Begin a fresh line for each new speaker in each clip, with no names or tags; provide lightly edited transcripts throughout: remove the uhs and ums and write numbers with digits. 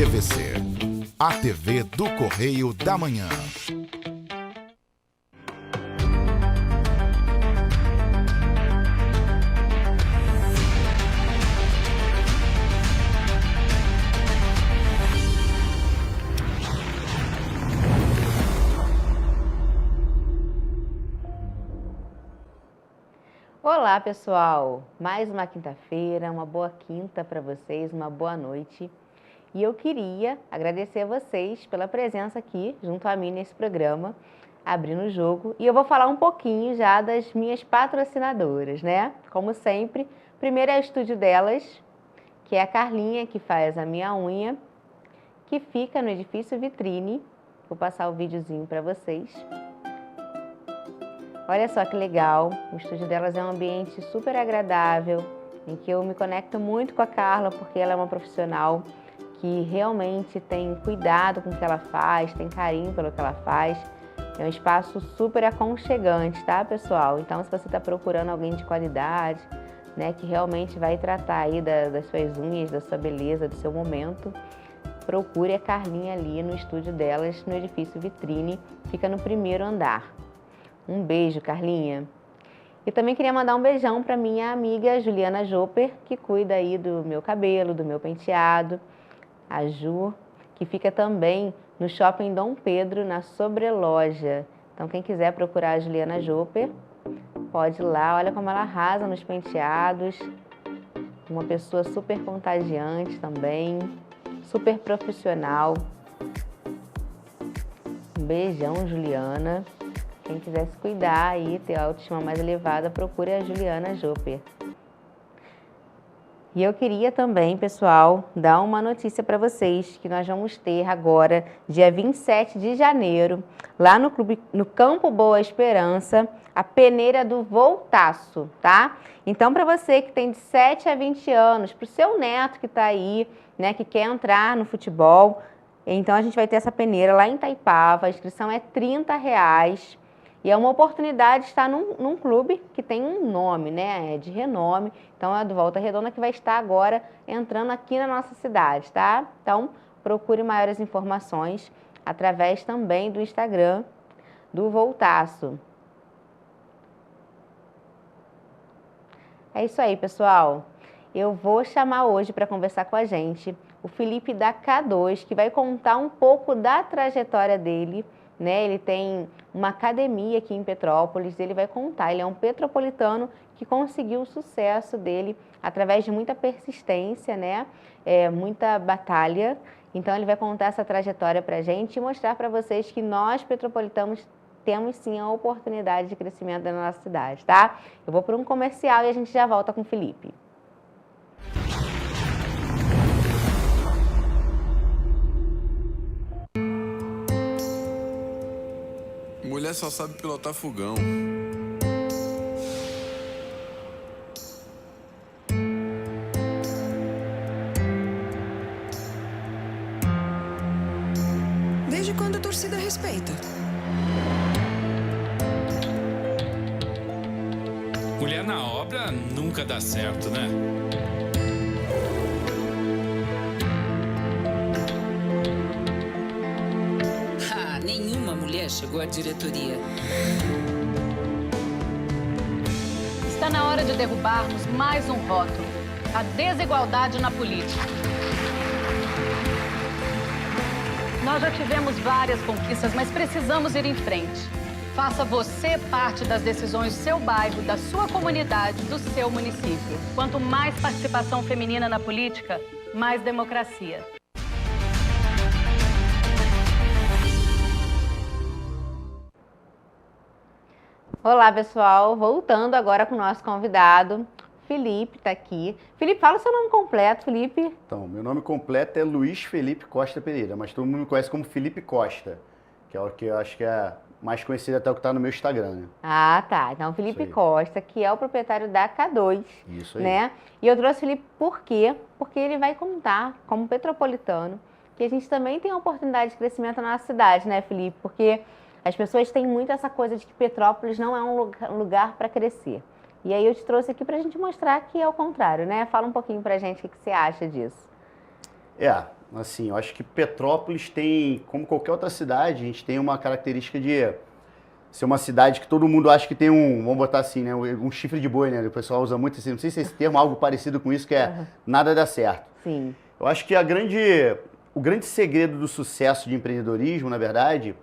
TVC, a TV do Correio da Manhã.
Olá, pessoal! Mais uma quinta-feira, uma boa quinta para vocês, uma boa noite. E eu queria agradecer a vocês pela presença aqui junto a mim nesse programa, Abrindo o Jogo. E eu vou falar um pouquinho já das minhas patrocinadoras, né? Como sempre, primeiro é o estúdio delas, que é a Carlinha, que faz a minha unha, que fica no edifício Vitrine. Vou passar o videozinho para vocês. Olha só que legal, o estúdio delas é um ambiente super agradável, em que eu me conecto muito com a Carla, porque ela é uma profissional que realmente tem cuidado com o que ela faz, tem carinho pelo que ela faz. É um espaço super aconchegante, tá, pessoal? Então, se você está procurando alguém de qualidade, né, que realmente vai tratar aí das suas unhas, da sua beleza, do seu momento, procure a Carlinha ali no estúdio delas, no edifício Vitrine, fica no primeiro andar. Um beijo, Carlinha. E também queria mandar um beijão para minha amiga Juliana Joper, que cuida aí do meu cabelo, do meu penteado. A Ju, que fica também no Shopping Dom Pedro, na Sobreloja. Então, quem quiser procurar a Juliana Joper, pode ir lá. Olha como ela arrasa nos penteados. Uma pessoa super contagiante também, super profissional. Um beijão, Juliana. Quem quiser se cuidar e ter a autoestima mais elevada, procure a Juliana Joper. E eu queria também, pessoal, dar uma notícia para vocês, que nós vamos ter agora, dia 27 de janeiro, lá no Campo Boa Esperança, a peneira do Voltaço, tá? Então, para você que tem de 7 a 20 anos, para o seu neto que está aí, né, que quer entrar no futebol, então a gente vai ter essa peneira lá em Itaipava, a inscrição é R$30. E é uma oportunidade de estar num clube que tem um nome, né? É de renome. Então, é do Volta Redonda que vai estar agora entrando aqui na nossa cidade, tá? Então, procure maiores informações através também do Instagram do Voltaço. É isso aí, pessoal. Eu vou chamar hoje para conversar com a gente o Felipe da K2, que vai contar um pouco da trajetória dele, né? Ele tem uma academia aqui em Petrópolis, ele vai contar, ele é um petropolitano que conseguiu o sucesso dele através de muita persistência, né? Muita batalha. Então ele vai contar essa trajetória pra gente e mostrar para vocês que nós petropolitanos temos sim a oportunidade de crescimento da nossa cidade, tá? Eu vou para um comercial e a gente já volta com o Felipe.
Mulher só sabe pilotar fogão.
Desde quando a torcida respeita?
Mulher na obra nunca dá certo, né?
Nenhuma mulher chegou à diretoria.
Está na hora de derrubarmos mais um rótulo: a desigualdade na política. Nós já tivemos várias conquistas, mas precisamos ir em frente. Faça você parte das decisões do seu bairro, da sua comunidade, do seu município. Quanto mais participação feminina na política, mais democracia.
Olá, pessoal. Voltando agora com o nosso convidado, Felipe está aqui. Felipe, fala o seu nome completo, Felipe.
Então, meu nome completo é Luiz Felipe Costa Pereira, mas todo mundo me conhece como Felipe Costa, que é o que eu acho que é mais conhecido até o que está no meu Instagram, né?
Ah, tá. Então, Felipe Costa, que é o proprietário da K2.
Isso aí.
Né? E eu trouxe o Felipe por quê? Porque ele vai contar, como petropolitano, que a gente também tem uma oportunidade de crescimento na nossa cidade, né, Felipe? Porque as pessoas têm muito essa coisa de que Petrópolis não é um lugar para crescer. E aí eu te trouxe aqui para a gente mostrar que é o contrário, né? Fala um pouquinho para a gente o que você acha disso.
Assim, eu acho que Petrópolis tem, como qualquer outra cidade, a gente tem uma característica de ser uma cidade que todo mundo acha que tem vamos botar assim, né, um chifre de boi, né? O pessoal usa muito assim, não sei se esse termo é algo parecido com isso, que é nada dá certo.
Sim.
Eu acho que o grande segredo do sucesso de empreendedorismo, na verdade,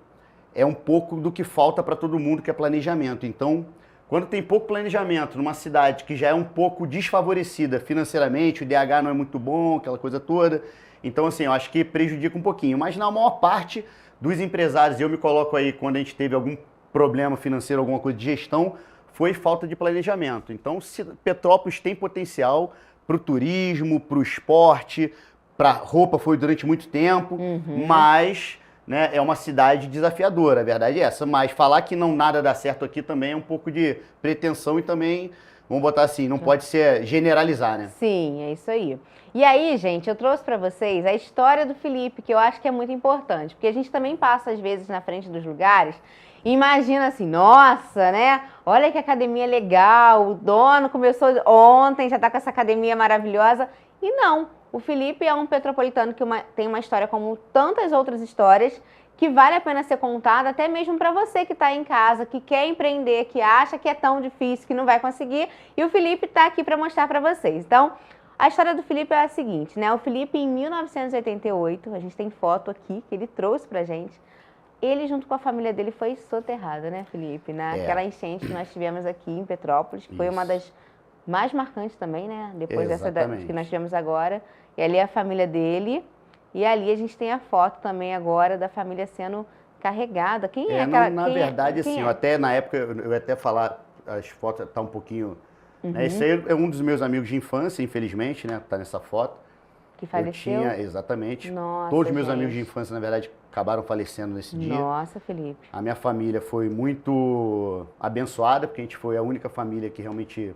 é um pouco do que falta para todo mundo, que é planejamento. Então, quando tem pouco planejamento numa cidade que já é um pouco desfavorecida financeiramente, o IDH não é muito bom, aquela coisa toda, então assim, eu acho que prejudica um pouquinho. Mas na maior parte dos empresários, eu me coloco aí quando a gente teve algum problema financeiro, alguma coisa de gestão, foi falta de planejamento. Então, Petrópolis tem potencial para o turismo, para o esporte, para roupa foi durante muito tempo, mas né, é uma cidade desafiadora, a verdade é essa. Mas falar que nada dá certo aqui também é um pouco de pretensão e também, vamos botar assim, não pode ser generalizar, né?
Sim, é isso aí. E aí, gente, eu trouxe para vocês a história do Felipe, que eu acho que é muito importante, porque a gente também passa às vezes na frente dos lugares e imagina assim, nossa, né? Olha que academia legal, o dono começou ontem, já tá com essa academia maravilhosa. E não, o Felipe é um petropolitano que tem uma história como tantas outras histórias que vale a pena ser contada, até mesmo para você que está em casa, que quer empreender, que acha que é tão difícil, que não vai conseguir. E o Felipe está aqui para mostrar para vocês. Então, a história do Felipe é a seguinte, né? O Felipe, em 1988, a gente tem foto aqui que ele trouxe pra gente. Ele, junto com a família dele, foi soterrado, né, Felipe? Naquela enchente que nós tivemos aqui em Petrópolis, que foi uma das mais marcantes também, né? Depois dessa que nós tivemos agora. E ali a família dele. E ali a gente tem a foto também agora da família sendo carregada. Quem é aquela?
Na verdade, assim, eu até na época, eu ia até falar, as fotos tá um pouquinho... Né, esse aí é um dos meus amigos de infância, infelizmente, né? Tá nessa foto.
Que faleceu?
Exatamente.
Nossa,
todos os meus amigos de infância, na verdade, acabaram falecendo nesse dia.
Nossa, Felipe.
A minha família foi muito abençoada, porque a gente foi a única família que realmente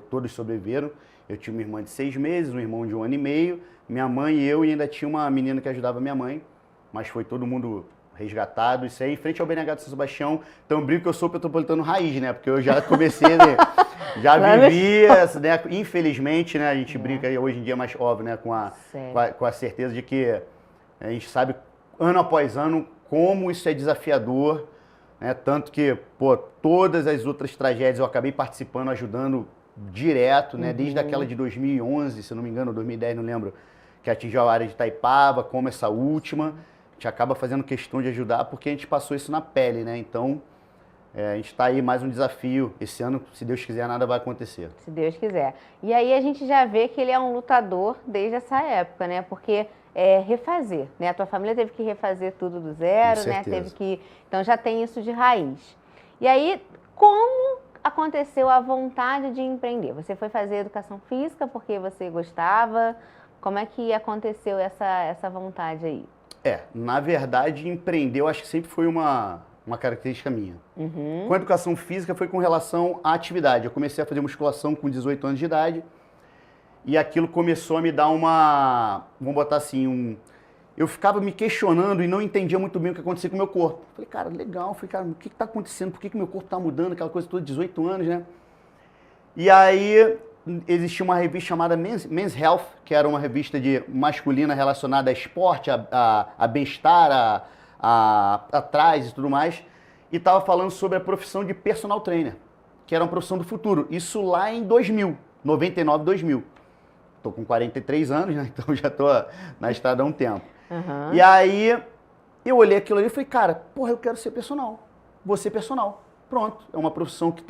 todos sobreviveram. Eu tinha uma irmã de 6 meses, um irmão de 1 ano e meio, minha mãe e eu, e ainda tinha uma menina que ajudava minha mãe, mas foi todo mundo resgatado. Isso aí, em frente ao BNH de São Sebastião. Então, eu brinco que eu sou petropolitano raiz, né? Porque eu já comecei, né? Já vivi, né? Infelizmente, né? A gente brinca aí hoje em dia mais óbvio, né? Com a certeza de que a gente sabe, ano após ano, como isso é desafiador, né? Tanto que, pô, todas as outras tragédias eu acabei participando, ajudando direto, né? Desde aquela de 2011, se não me engano, 2010, não lembro, que atingiu a área de Itaipava, como essa última. A gente acaba fazendo questão de ajudar porque a gente passou isso na pele, né? Então, a gente está aí mais um desafio. Esse ano, se Deus quiser, nada vai acontecer.
Se Deus quiser. E aí a gente já vê que ele é um lutador desde essa época, né? Porque refazer, né? A tua família teve que refazer tudo do zero, né? Teve que... Então já tem isso de raiz. E aí, como aconteceu a vontade de empreender? Você foi fazer educação física porque você gostava? Como é que aconteceu essa vontade aí?
Na verdade, empreender eu acho que sempre foi uma característica minha. Com a educação física foi com relação à atividade. Eu comecei a fazer musculação com 18 anos de idade e aquilo começou a me dar vamos botar assim, eu ficava me questionando e não entendia muito bem o que acontecia com o meu corpo. Falei, cara, legal. Falei, cara, o que está acontecendo? Por que meu corpo está mudando? Aquela coisa toda, 18 anos, né? E aí existia uma revista chamada Men's Health, que era uma revista masculina relacionada a esporte, a bem-estar, a trás e tudo mais, e estava falando sobre a profissão de personal trainer, que era uma profissão do futuro. Isso lá em 2000, 99, 2000. Estou com 43 anos, né? Então já estou na estrada há um tempo. E aí eu olhei aquilo ali e falei, cara, porra, eu quero ser personal. Vou ser personal. Pronto. É uma profissão que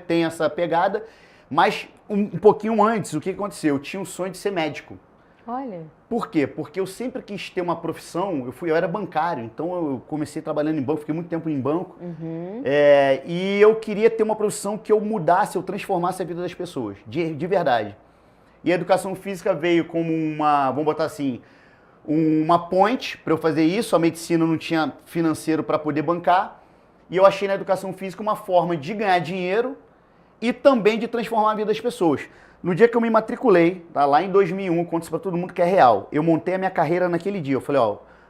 tem essa pegada. Mas um pouquinho antes, o que aconteceu? Eu tinha um sonho de ser médico.
Olha.
Por quê? Porque eu sempre quis ter uma profissão, eu era bancário, então eu comecei trabalhando em banco, fiquei muito tempo em banco. E eu queria ter uma profissão que eu mudasse, eu transformasse a vida das pessoas, de verdade. E a educação física veio como vamos botar assim, uma ponte para eu fazer isso. A medicina não tinha financeiro para poder bancar. E eu achei na educação física uma forma de ganhar dinheiro e também de transformar a vida das pessoas. No dia que eu me matriculei, tá, lá em 2001, conto isso para todo mundo que é real, eu montei a minha carreira naquele dia. Eu falei,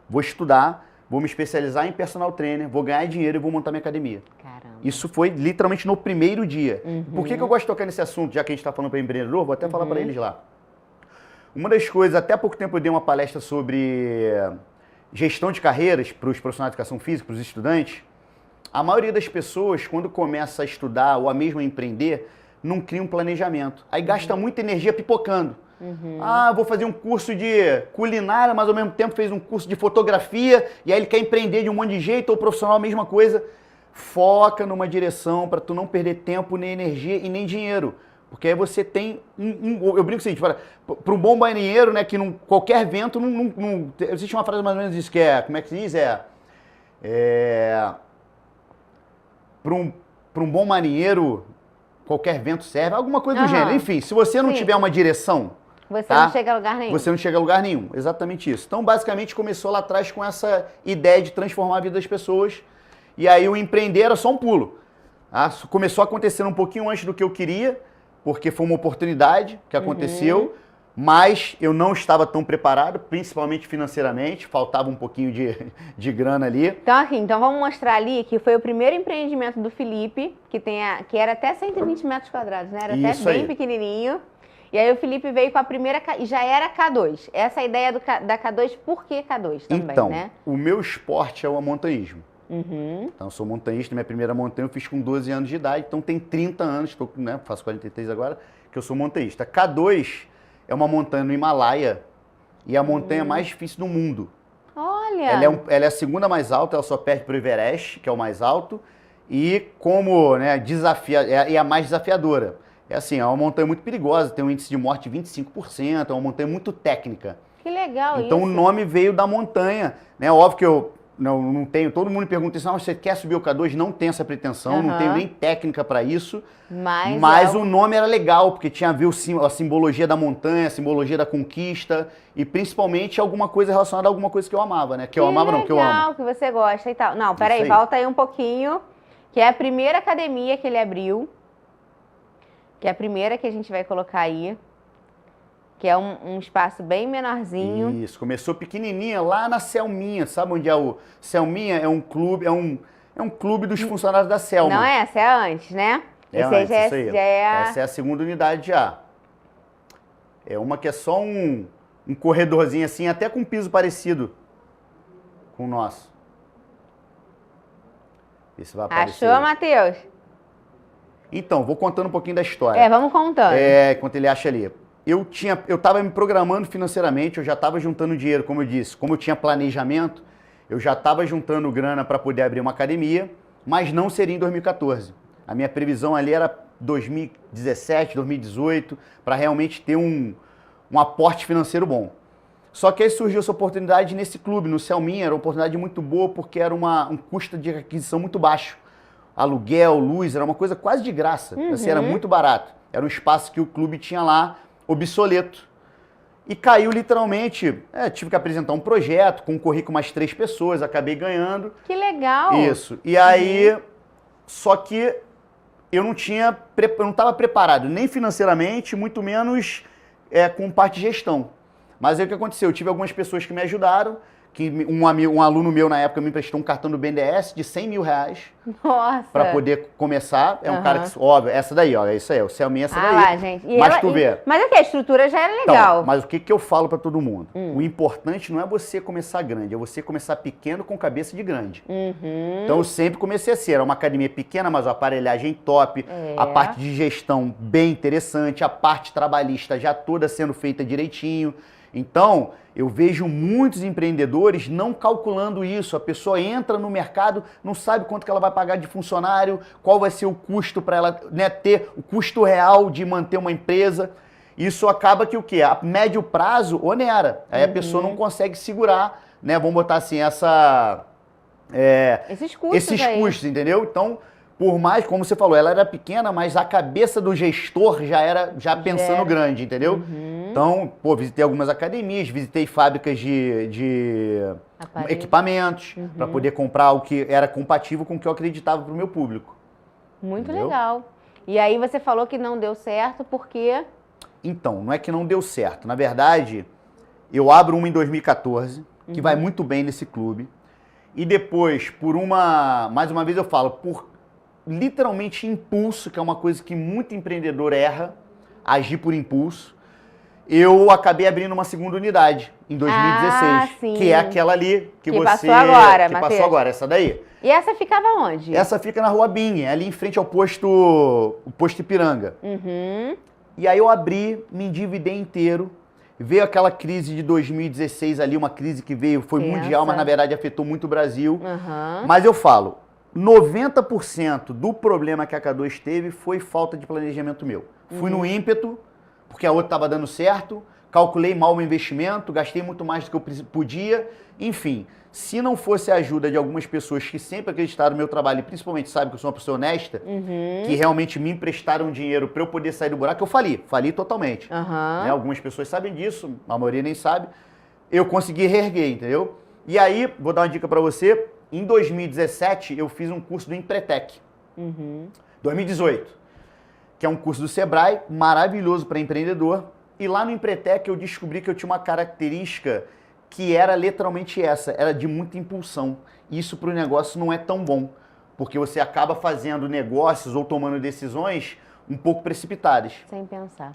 vou estudar, vou me especializar em personal trainer, vou ganhar dinheiro e vou montar minha academia.
Caramba.
Isso foi literalmente no primeiro dia. Por que eu gosto de tocar nesse assunto, já que a gente está falando para empreendedor? Vou até falar para eles lá. Uma das coisas, até há pouco tempo eu dei uma palestra sobre gestão de carreiras para os profissionais de educação física, para os estudantes. A maioria das pessoas, quando começa a estudar ou a mesmo a empreender, não cria um planejamento. Aí gasta muita energia pipocando. Ah, vou fazer um curso de culinária, mas ao mesmo tempo fez um curso de fotografia, e aí ele quer empreender de um monte de jeito, ou profissional, a mesma coisa. Foca numa direção para tu não perder tempo, nem energia e nem dinheiro. Porque aí você tem eu brinco assim, para um bom marinheiro, né, que qualquer vento, existe uma frase mais ou menos disso, que é, como é que se diz? Para um bom marinheiro, qualquer vento serve, alguma coisa do gênero. Enfim, se você não tiver uma direção,
você não chega a lugar nenhum.
Você não chega a lugar nenhum, exatamente isso. Então, basicamente, começou lá atrás com essa ideia de transformar a vida das pessoas. E aí o empreender era só um pulo. Começou a acontecer um pouquinho antes do que eu queria, porque foi uma oportunidade que aconteceu, mas eu não estava tão preparado, principalmente financeiramente, faltava um pouquinho de grana ali.
Então vamos mostrar ali que foi o primeiro empreendimento do Felipe, que era até 120 metros quadrados, né? Era
Isso
até bem
aí.
Pequenininho. E aí o Felipe veio com a primeira, e já era K2. Essa é a ideia da K2, por que K2 também,
Então,
né?
o meu esporte é o montanhismo. Então, eu sou montanhista, minha primeira montanha eu fiz com 12 anos de idade, então tem 30 anos, faço 43 agora, que eu sou montanhista. K2 é uma montanha no Himalaia e a montanha mais difícil do mundo.
Olha!
Ela é a segunda mais alta, ela só perde para o Everest, que é o mais alto, e como é a mais desafiadora. É assim, é uma montanha muito perigosa, tem um índice de morte de 25%, é uma montanha muito técnica.
Que legal
Então
isso.
o nome veio da montanha, né? Óbvio que eu não tenho, todo mundo me pergunta assim, você quer subir o K2? Não tenho essa pretensão, não tenho nem técnica para isso, mas o nome era legal, porque tinha a ver a simbologia da montanha, a simbologia da conquista, e principalmente alguma coisa relacionada a alguma coisa que eu amava, né? Que eu amo.
Legal, que você gosta e tal. Não, peraí, volta aí um pouquinho, que é a primeira academia que ele abriu, que é a primeira que a gente vai colocar aí. Que é um espaço bem menorzinho.
Isso, começou pequenininha lá na Selminha, sabe onde é o... Selminha é um clube, é um clube dos funcionários da Selma.
Não é? Essa é antes, né?
Essa é a segunda unidade já. É uma que é só um corredorzinho assim, até com um piso parecido com o nosso. Esse vai aparecer.
Achou, Matheus?
Então, vou contando um pouquinho da história.
Vamos contando.
Enquanto ele acha ali. Eu estava me programando financeiramente, eu já estava juntando dinheiro, como eu disse. Como eu tinha planejamento, eu já estava juntando grana para poder abrir uma academia, mas não seria em 2014. A minha previsão ali era 2017, 2018, para realmente ter um aporte financeiro bom. Só que aí surgiu essa oportunidade nesse clube, no Selminha, era uma oportunidade muito boa, porque era um custo de aquisição muito baixo. Aluguel, luz, era uma coisa quase de graça, assim, era muito barato. Era um espaço que o clube tinha lá, obsoleto. E caiu literalmente, tive que apresentar um projeto, concorri com mais 3 pessoas, acabei ganhando.
Que legal!
Isso. E aí, só que eu não estava preparado, nem financeiramente, muito menos com parte de gestão. Mas aí o que aconteceu? Eu tive algumas pessoas que me ajudaram, que um aluno meu na época me emprestou um cartão do BNDES de 100 mil reais.
Nossa!
Para poder começar. É um cara que, óbvio, essa daí, ó, é isso aí, o Selminha, essa daí.
Lá, gente.
Mas tu vê.
Mas aqui, a estrutura já era legal.
Então, mas o que eu falo para todo mundo? O importante não é você começar grande, é você começar pequeno com cabeça de grande. Então eu sempre comecei assim, era uma academia pequena, mas a aparelhagem top, a parte de gestão bem interessante, a parte trabalhista já toda sendo feita direitinho. Então, eu vejo muitos empreendedores não calculando isso. A pessoa entra no mercado, não sabe quanto que ela vai pagar de funcionário, qual vai ser o custo para ela, né, ter o custo real de manter uma empresa. Isso acaba que o quê? A médio prazo onera. Aí a pessoa não consegue segurar, né? Vamos botar assim, esses custos, entendeu? Então, por mais, como você falou, ela era pequena, mas a cabeça do gestor já era pensando grande, entendeu? Então, visitei algumas academias, visitei fábricas de equipamentos, para poder comprar o que era compatível com o que eu acreditava para o meu público.
Muito legal. E aí você falou que não deu certo porque...
Então, não é que não deu certo. Na verdade, eu abro uma em 2014, que vai muito bem nesse clube. E depois, mais uma vez eu falo, por literalmente impulso, que é uma coisa que muito empreendedor erra, agir por impulso. eu acabei abrindo uma segunda unidade em 2016,
sim.
que é aquela ali que você...
passou agora,
que
Matheus.
passou agora, essa daí.
E essa ficava onde?
Essa fica na Rua Binhe, ali em frente ao o posto Ipiranga. E aí eu abri, me endividei inteiro. Veio aquela crise de 2016 ali, uma crise que veio, foi mundial, mas na verdade afetou muito o Brasil. Mas eu falo, 90% do problema que a K2 teve foi falta de planejamento meu. Fui no ímpeto, porque a outra estava dando certo, calculei mal o investimento, gastei muito mais do que eu podia, enfim. Se não fosse a ajuda de algumas pessoas que sempre acreditaram no meu trabalho, e principalmente sabem que eu sou uma pessoa honesta, que realmente me emprestaram dinheiro para eu poder sair do buraco, eu fali totalmente. Né? Algumas pessoas sabem disso, a maioria nem sabe. Eu consegui reerguer, entendeu? E aí, vou dar uma dica para você, em 2017 eu fiz um curso do Empretec. 2018, que é um curso do Sebrae, maravilhoso para empreendedor. E lá no Empretec eu descobri que eu tinha uma característica que era literalmente essa, era de muita impulsão. Isso para o negócio não é tão bom, porque você acaba fazendo negócios ou tomando decisões um pouco precipitadas.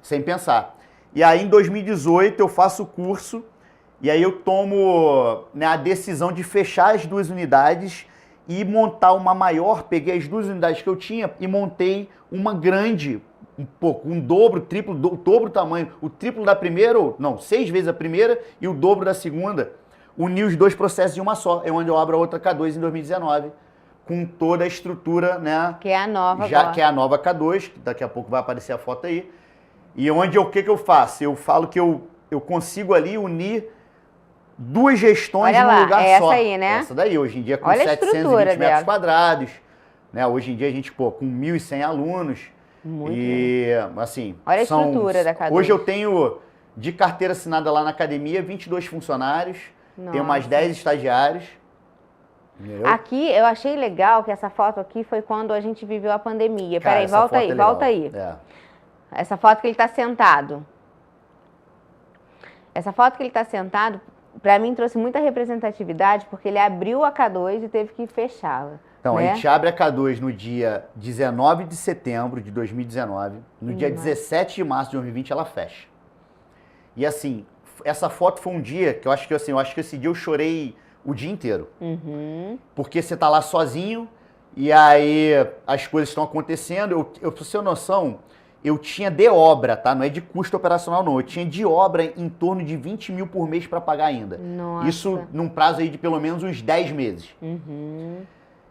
Sem pensar. E aí em 2018 eu faço o curso e aí eu tomo, né, a decisão de fechar as 2 unidades e montar uma maior. Peguei as 2 unidades que eu tinha e montei uma grande, um dobro, triplo, o dobro do tamanho, o triplo da primeira, não, 6 vezes a primeira e o dobro da segunda. Uni os 2 processos em uma só, é onde eu abro a outra K2 em 2019, com toda a estrutura, né?
Que é a nova
já
agora.
Que é a nova K2, que daqui a pouco vai aparecer a foto aí. E onde o que eu faço? Eu falo que eu consigo ali unir 2 gestões
Olha
num
lá,
lugar
é
só.
essa aí, né?
Essa daí, hoje em dia com
Olha a
720
estrutura
metros
dela.
quadrados. Né? Hoje em dia a gente, com 1.100 alunos.
Muito
e, assim...
Olha a estrutura da K2.
Hoje eu tenho, de carteira assinada lá na academia, 22 funcionários. Tenho mais 10 estagiários. Entendeu?
Aqui, eu achei legal que essa foto aqui foi quando a gente viveu a pandemia.
Cara,
Peraí,
essa
volta
foto
aí,
é legal.
volta aí.
É.
Essa foto que ele está sentado. Essa foto que ele está sentado, para mim, trouxe muita representatividade, porque ele abriu a K2 e teve que fechá-la.
Então,
né?
a gente abre a K2 no dia 19 de setembro de 2019. No dia 17 de março de 2020, ela fecha. E assim, essa foto foi um dia que eu acho que esse dia eu chorei o dia inteiro. Porque você tá lá sozinho e aí as coisas estão acontecendo. Eu pra você ter noção, eu tinha de obra, tá? Não é de custo operacional, não. Eu tinha de obra em torno de 20 mil por mês para pagar ainda.
Nossa.
Isso num prazo aí de pelo menos uns 10 meses.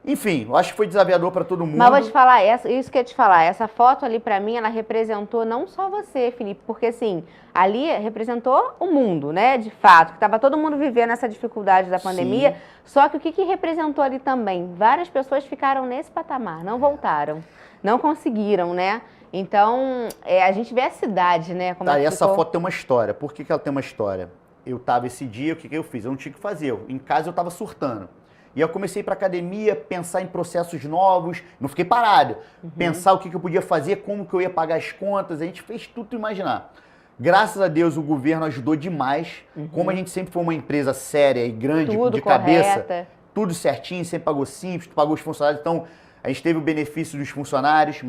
Enfim, eu acho que foi desafiador para todo mundo.
Mas vou te falar, isso que eu ia te falar, essa foto ali pra mim, ela representou não só você, Felipe, porque assim, ali representou o mundo, né, de fato, que tava todo mundo vivendo essa dificuldade da pandemia, só que o que representou ali também? Várias pessoas ficaram nesse patamar, não voltaram, não conseguiram, né? Então, a gente vê a cidade, né, como
Tá, e
que
essa
ficou.
foto tem uma história. Por que ela tem uma história? Eu tava esse dia, o que eu fiz? Eu não tinha o que fazer. Em casa eu tava surtando. E eu comecei para academia, pensar em processos novos, não fiquei parado. Pensar o que eu podia fazer, como que eu ia pagar as contas, a gente fez tudo imaginar. Graças a Deus o governo ajudou demais. Como a gente sempre foi uma empresa séria e grande,
Tudo
de cabeça,
correta.
tudo certinho, sempre pagou simples, pagou os funcionários. Então, a gente teve o benefício dos funcionários,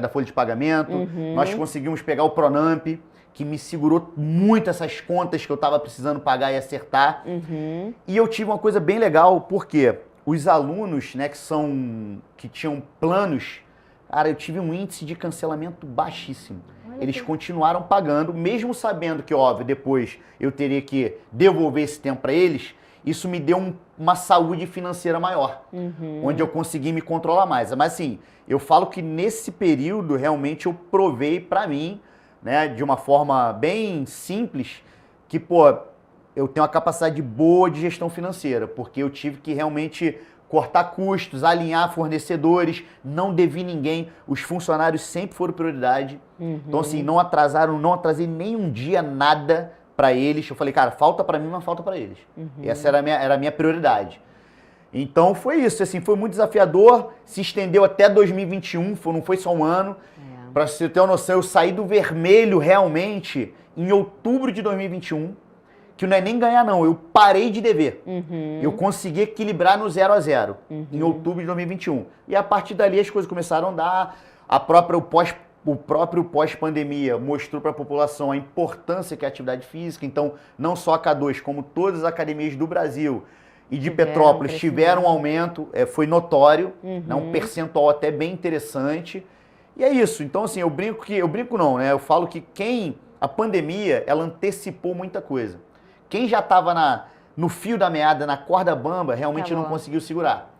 da folha de pagamento. Nós conseguimos pegar o Pronamp, que me segurou muito essas contas que eu estava precisando pagar e acertar. E eu tive uma coisa bem legal, porque os alunos, né, que tinham planos, cara, eu tive um índice de cancelamento baixíssimo. Eles continuaram pagando, mesmo sabendo que, óbvio, depois eu teria que devolver esse tempo para eles. Isso me deu uma saúde financeira maior, onde eu consegui me controlar mais. Mas assim, eu falo que nesse período, realmente, eu provei para mim, né, de uma forma bem simples, que, pô, eu tenho uma capacidade boa de gestão financeira, porque eu tive que realmente cortar custos, alinhar fornecedores, não devi ninguém, os funcionários sempre foram prioridade. Então, assim, não atrasei nem um dia nada para eles. Eu falei, cara, falta para mim, mas falta para eles. E essa era a minha prioridade. Então, foi isso, assim, foi muito desafiador, se estendeu até 2021, não foi só um ano. Para você ter uma noção, eu saí do vermelho realmente em outubro de 2021, que não é nem ganhar não, eu parei de dever. Eu consegui equilibrar no 0 a 0 em outubro de 2021. E a partir dali as coisas começaram a andar, o o próprio pós-pandemia mostrou para a população a importância que é a atividade física. Então, não só a K2, como todas as academias do Brasil e de Petrópolis tiveram um aumento, foi notório, né, um percentual até bem interessante. E é isso. Então, assim, eu brinco não, né? Eu falo que a pandemia, ela antecipou muita coisa. Quem já estava no fio da meada, na corda bamba, realmente não conseguiu segurar.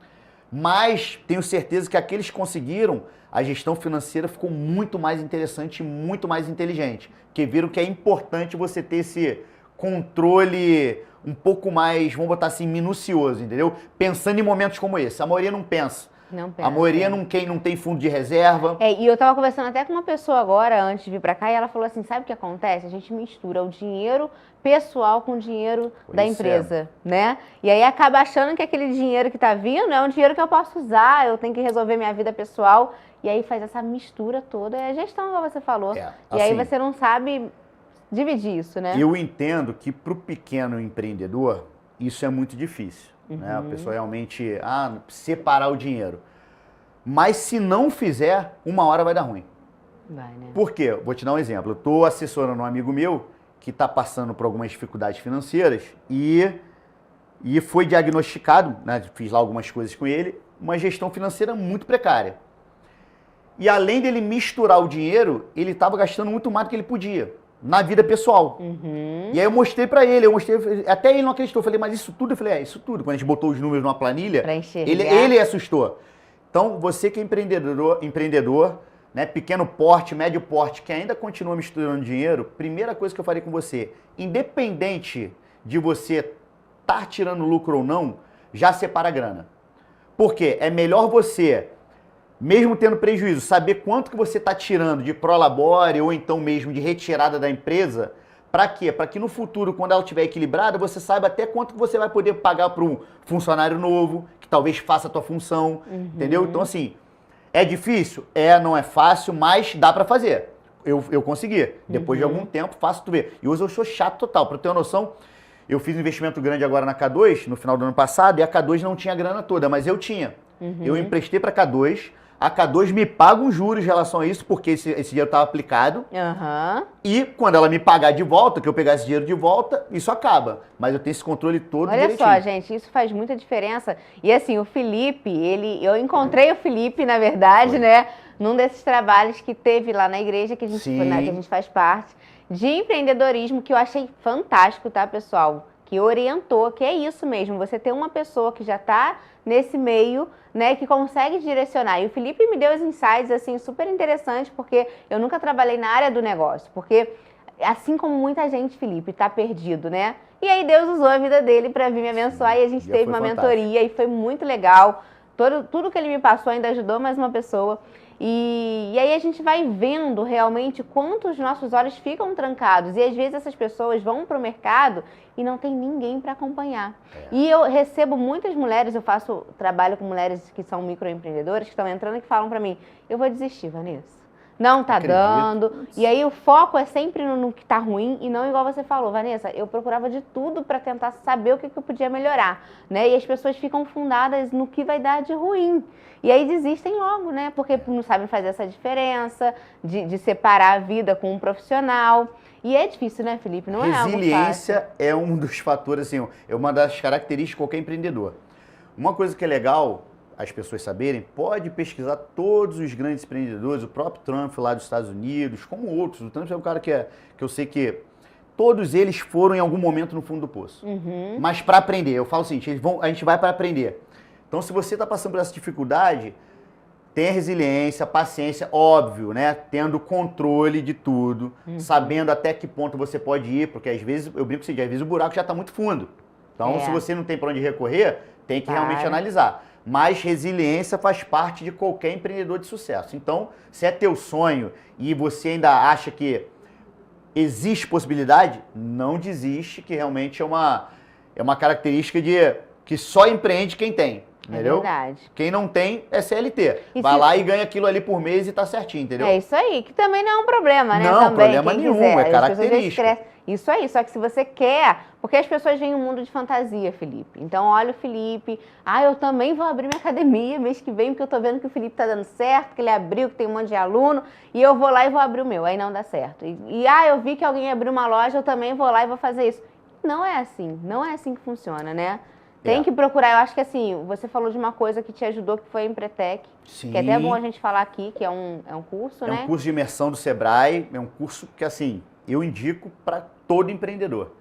Mas tenho certeza que aqueles que conseguiram, a gestão financeira ficou muito mais interessante e muito mais inteligente. Porque viram que é importante você ter esse controle um pouco mais, vamos botar assim, minucioso, entendeu? Pensando em momentos como esse. A maioria não pensa.
Não pensa.
A maioria não tem fundo de reserva.
E eu tava conversando até com uma pessoa agora, antes de vir pra cá, e ela falou assim, sabe o que acontece? A gente mistura o dinheiro pessoal com o dinheiro da empresa, né? E aí acaba achando que aquele dinheiro que tá vindo é um dinheiro que eu posso usar, eu tenho que resolver minha vida pessoal. E aí faz essa mistura toda, é a gestão, como você falou. E aí você não sabe dividir isso, né?
Eu entendo que pro pequeno empreendedor, isso é muito difícil. Né? A pessoa realmente, separar o dinheiro. Mas se não fizer, uma hora vai dar ruim.
Vai, né?
Por quê? Vou te dar um exemplo. Eu estou assessorando um amigo meu que está passando por algumas dificuldades financeiras e foi diagnosticado, né? Fiz lá algumas coisas com ele, uma gestão financeira muito precária. E além dele misturar o dinheiro, ele estava gastando muito mais do que ele podia. Na vida pessoal. E aí eu mostrei pra ele, até ele não acreditou. Eu falei, mas isso tudo? Eu falei, isso tudo. Quando a gente botou os números numa planilha, ele assustou. Então, você que é empreendedor, né, pequeno porte, médio porte, que ainda continua misturando dinheiro, primeira coisa que eu falei com você, independente de você estar tirando lucro ou não, já separa a grana. Por quê? É melhor você, mesmo tendo prejuízo, saber quanto que você está tirando de prolabore ou então mesmo de retirada da empresa. Para quê? Para que no futuro, quando ela estiver equilibrada, você saiba até quanto que você vai poder pagar para um funcionário novo, que talvez faça a tua função, entendeu? Então, assim, é difícil? Não é fácil, mas dá para fazer. Eu consegui. Depois de algum tempo, faço tu ver. E hoje eu sou chato total. Para ter uma noção, eu fiz um investimento grande agora na K2, no final do ano passado, e a K2 não tinha grana toda, mas eu tinha. Eu emprestei para a K2, a K2 me paga um juros em relação a isso, porque esse dinheiro estava aplicado. E quando ela me pagar de volta, que eu pegar esse dinheiro de volta, isso acaba. Mas eu tenho esse controle todo direitinho.
Olha só, gente, isso faz muita diferença. E assim, o Felipe, eu encontrei o Felipe, na verdade, né? Num desses trabalhos que teve lá na igreja, que a gente faz parte, de empreendedorismo, que eu achei fantástico, tá, pessoal? Que orientou, que é isso mesmo, você ter uma pessoa que já está nesse meio, né, que consegue direcionar. E o Felipe me deu os insights, assim, super interessantes, porque eu nunca trabalhei na área do negócio, porque assim como muita gente, Felipe, tá perdido, né? E aí Deus usou a vida dele para vir me abençoar e a gente teve uma mentoria e foi muito legal. Tudo que ele me passou ainda ajudou mais uma pessoa. E aí a gente vai vendo realmente quanto os nossos olhos ficam trancados. E às vezes essas pessoas vão para o mercado e não tem ninguém para acompanhar. E eu recebo muitas mulheres, eu faço trabalho com mulheres que são microempreendedoras, que estão entrando e que falam para mim, eu vou desistir, Vanessa. Não tá dando. E aí o foco é sempre no que tá ruim e não igual você falou, Vanessa, eu procurava de tudo para tentar saber o que eu podia melhorar, né? E as pessoas ficam fundadas no que vai dar de ruim. E aí desistem logo, né? Porque não sabem fazer essa diferença de separar a vida com um profissional. E é difícil, né, Felipe? Não é algo fácil.
Resiliência é um dos fatores, assim, é uma das características de qualquer empreendedor. Uma coisa que é legal as pessoas saberem, pode pesquisar todos os grandes empreendedores, o próprio Trump lá dos Estados Unidos, como outros. O Trump é um cara que eu sei que todos eles foram em algum momento no fundo do poço. Mas para aprender, eu falo o seguinte, a gente vai para aprender. Então, se você está passando por essa dificuldade, tenha resiliência, paciência, óbvio, né? Tendo controle de tudo, sabendo até que ponto você pode ir, porque às vezes, eu brinco com você, às vezes o buraco já está muito fundo. Então, se você não tem para onde recorrer, tem que realmente analisar. Mas resiliência faz parte de qualquer empreendedor de sucesso. Então, se é teu sonho e você ainda acha que existe possibilidade, não desiste, que realmente é uma característica que só empreende quem tem. Entendeu?
É verdade.
Quem não tem é CLT. Vai lá e ganha aquilo ali por mês e tá certinho, entendeu?
É isso aí, que também não é um problema, né?
Não,
também,
problema nenhum, é característica.
Isso aí, só que se você quer, porque as pessoas veem um mundo de fantasia, Felipe. Então, olha o Felipe, eu também vou abrir minha academia mês que vem, porque eu tô vendo que o Felipe tá dando certo, que ele abriu, que tem um monte de aluno, e eu vou lá e vou abrir o meu, aí não dá certo. Eu vi que alguém abriu uma loja, eu também vou lá e vou fazer isso. Não é assim que funciona, né? Tem que procurar, eu acho que assim, você falou de uma coisa que te ajudou, que foi a Empretec,
Sim.
que é até bom a gente falar aqui, que é um curso, né?
É um curso de imersão do Sebrae, é um curso que, assim, eu indico para todo empreendedor.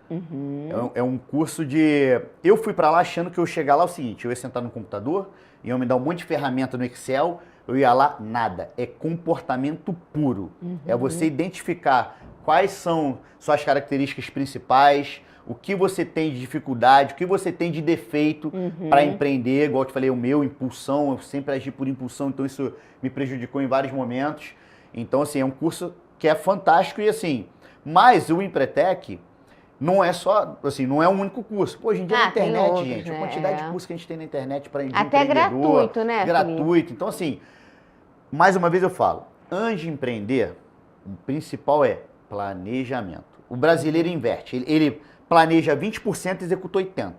É um curso de... Eu fui para lá achando que eu ia chegar lá o seguinte, eu ia sentar no computador, iam me dar um monte de ferramenta no Excel, eu ia lá, nada. É comportamento puro. É você identificar quais são suas características principais, o que você tem de dificuldade, o que você tem de defeito para empreender, igual eu te falei, o meu, impulsão, eu sempre agi por impulsão, então isso me prejudicou em vários momentos. Então, assim, é um curso que é fantástico e, assim, mas o Empretec não é só, assim, não é um único curso. Pô, hoje em dia na internet,
outros,
gente,
né?
a quantidade de cursos que a gente tem na internet para
Até gratuito, né,
gratuito.
Felipe?
Então, assim, mais uma vez eu falo, antes de empreender, o principal é planejamento. O brasileiro inverte, ele planeja 20% e executa 80%.